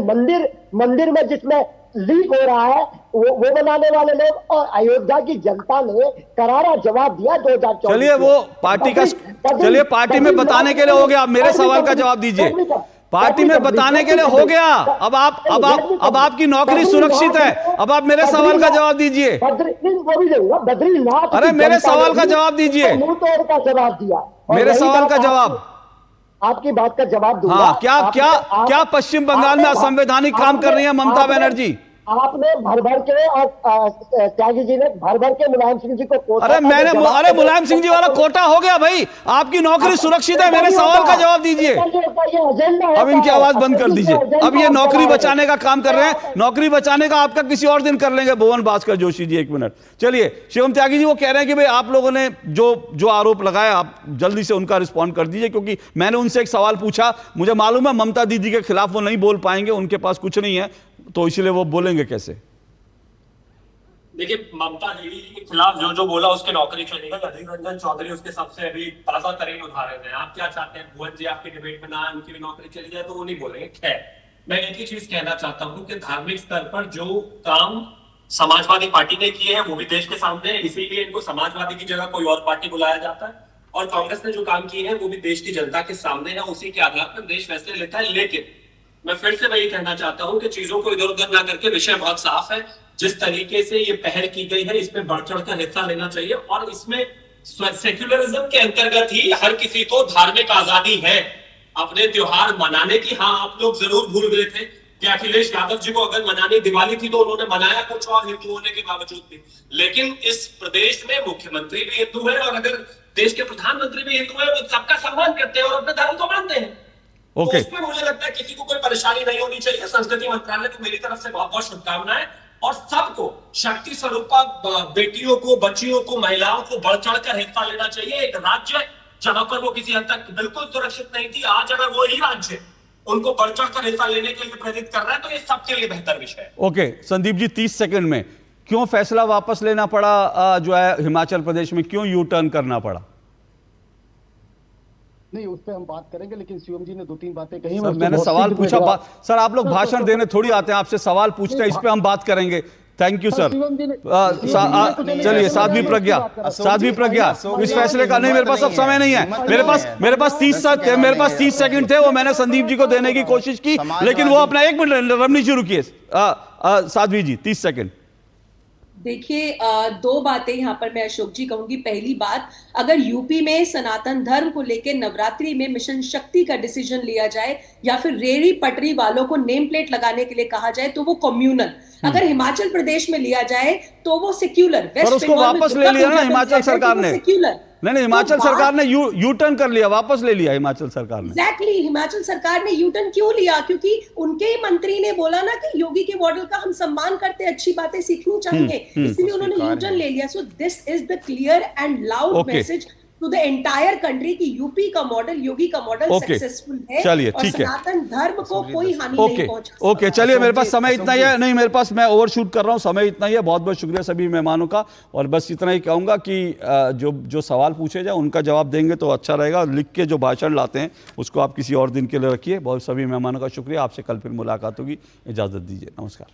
S7: मंदिर में जिसमें लीक हो रहा है वो बनाने वाले लोग, और अयोध्या की जनता ने करारा जवाब दिया 2014।
S1: चलिए वो पार्टी का, चलिए पार्टी में बताने के लिए हो गया। आप मेरे सवाल का जवाब दीजिए। पार्टी में बताने के लिए हो गया, अब आपकी नौकरी सुरक्षित है। अब आप मेरे सवाल का जवाब दीजिए।
S7: बद्रीनाथ,
S1: अरे मेरे सवाल का जवाब दीजिए।
S7: मुंह तोड़ का जवाब दिया,
S1: मेरे सवाल का जवाब,
S7: आपकी बात का जवाब दूंगा।
S1: हाँ, क्या पश्चिम बंगाल में असंवैधानिक काम कर रही है ममता बनर्जी?
S7: आपने भर के और त्यागी जी ने भर के मुलायम सिंह जी को
S1: अरे मुलायम सिंह जी वाला कोटा हो गया भाई, आपकी नौकरी सुरक्षित है। मेरे सवाल का जवाब दीजिए। अब इनकी आवाज बंद कर दीजिए। अब ये नौकरी बचाने का काम कर रहे हैं, नौकरी बचाने का आपका किसी और दिन कर लेंगे। भुवन भास्कर जोशी जी 1 मिनट। चलिए शिवम त्यागी जी वो कह रहे हैं कि भाई आप लोगों ने जो आरोप लगाया आप जल्दी से उनका रिस्पॉन्ड कर दीजिए, क्योंकि मैंने उनसे एक सवाल पूछा, मुझे मालूम है ममता दीदी के खिलाफ वो नहीं बोल पाएंगे, उनके पास कुछ नहीं है, तो इसलिए वो बोलेंगे कैसे?
S8: देखिए ममता दीदी के खिलाफ जो बोला उसके नौकरी चली गई। अधीर रंजन चौधरी उसके सबसे अभी ताजा तरीन उदाहरण है। आप क्या चाहते हैं भुवन जी आपके डिबेट में ना आए, उनकी भी नौकरी चली जाए? तो वो नहीं बोलेंगे। खैर मैं एक ही चीज कहना चाहता हूँ कि धार्मिक स्तर पर जो काम समाजवादी पार्टी ने किए हैं वो भी देश के सामने है, इसीलिए इनको समाजवादी की जगह कोई और पार्टी बुलाया जाता है। और कांग्रेस ने जो काम किए हैं वो भी देश की जनता के सामने है, उसी के आधार पर देश फैसले लेता है। लेकिन मैं फिर से वही कहना चाहता हूं कि चीजों को इधर उधर ना करके विषय बहुत साफ है। जिस तरीके से ये पहल की गई है इसमें बढ़ चढ़ कर हिस्सा लेना चाहिए, और इसमें सेक्युलरिज्म के अंतर्गत ही हर किसी को धार्मिक आजादी है अपने त्योहार मनाने की। हाँ आप लोग जरूर भूल गए थे कि अखिलेश यादव जी को अगर मनानी दिवाली थी तो उन्होंने मनाया कुछ और हिंदू होने के बावजूद भी। लेकिन इस प्रदेश में मुख्यमंत्री भी हिंदू है, और अगर देश के प्रधानमंत्री भी हिंदू है, वो सबका सम्मान करते हैं और अपने धर्म को मानते हैं। तो उसमें मुझे लगता है किसी को कोई परेशानी नहीं होनी चाहिए। संस्कृति मंत्रालय को मेरी तरफ से बहुत बहुत शुभकामनाएं, और सबको शक्ति स्वरूपा बेटियों को, बच्चियों को, महिलाओं को बढ़ चढ़ कर हिस्सा लेना चाहिए। एक राज्य जहां पर वो किसी हद तक बिल्कुल सुरक्षित नहीं थी, आज अगर वो ही राज्य उनको बढ़ चढ़ कर हिस्सा लेने के लिए प्रेरित कर रहा है तो ये सबके लिए बेहतर विषय है।
S1: ओके संदीप जी 30 सेकंड में, क्यों फैसला वापस लेना पड़ा जो है हिमाचल प्रदेश में, क्यों यू टर्न करना पड़ा?
S9: नहीं उस पर हम बात करेंगे, लेकिन शिवम जी ने 2-3 बातें कही।
S1: मैंने सवाल पूछा, सर आप लोग भाषण देने थोड़ी आते हैं, आपसे सवाल पूछते हैं, इस पे हम बात करेंगे। Thank you sir. चलिए साध्वी प्रज्ञा इस फैसले का, नहीं मेरे पास अब समय नहीं है, मेरे पास 30 सेकंड थे, वो मैंने संदीप जी को देने की कोशिश की, लेकिन वो अपना 1 मिनट रमनी जी रुकिए। साध्वी जी 30 सेकंड।
S6: देखिए 2 बातें यहाँ पर मैं अशोक जी कहूंगी। पहली बात, अगर यूपी में सनातन धर्म को लेकर नवरात्रि में मिशन शक्ति का डिसीजन लिया जाए या फिर रेहड़ी पटरी वालों को नेम प्लेट लगाने के लिए कहा जाए तो वो कम्युनल, अगर हिमाचल प्रदेश में लिया जाए तो वो सेक्युलर।
S1: वेस्ट उसको वापस ले लिया ना हिमाचल सरकार ने।
S6: सेक्युलर
S1: नहीं हिमाचल सरकार ने यू टर्न कर लिया, वापस ले लिया हिमाचल सरकार ने।
S6: एग्जैक्टली हिमाचल सरकार ने यू टर्न क्यों लिया? क्योंकि उनके ही मंत्री ने बोला ना कि योगी के मॉडल का हम सम्मान करते, अच्छी बातें सीखनी चाहिए, इसलिए उन्होंने यू टर्न ले लिया। So this is the clear and loud message to the entire country की यूपी का मॉडल, योगी का मॉडल सक्सेसफुल है।
S1: चलिए ठीक है,
S6: सनातन धर्म को कोई हानि नहीं पहुंचा।
S1: ओके चलिए, मेरे पास समय इतना ही है, नहीं मेरे पास, मैं ओवरशूट कर रहा हूं, समय इतना ही है। बहुत बहुत शुक्रिया सभी मेहमानों का, और बस इतना ही कहूंगा कि जो सवाल पूछे जाए उनका जवाब देंगे तो अच्छा रहेगा। लिख के जो भाषण लाते हैं उसको आप किसी और दिन के लिए रखिए। बहुत सभी मेहमानों का शुक्रिया, आपसे कल फिर मुलाकात होगी, इजाजत दीजिए, नमस्कार।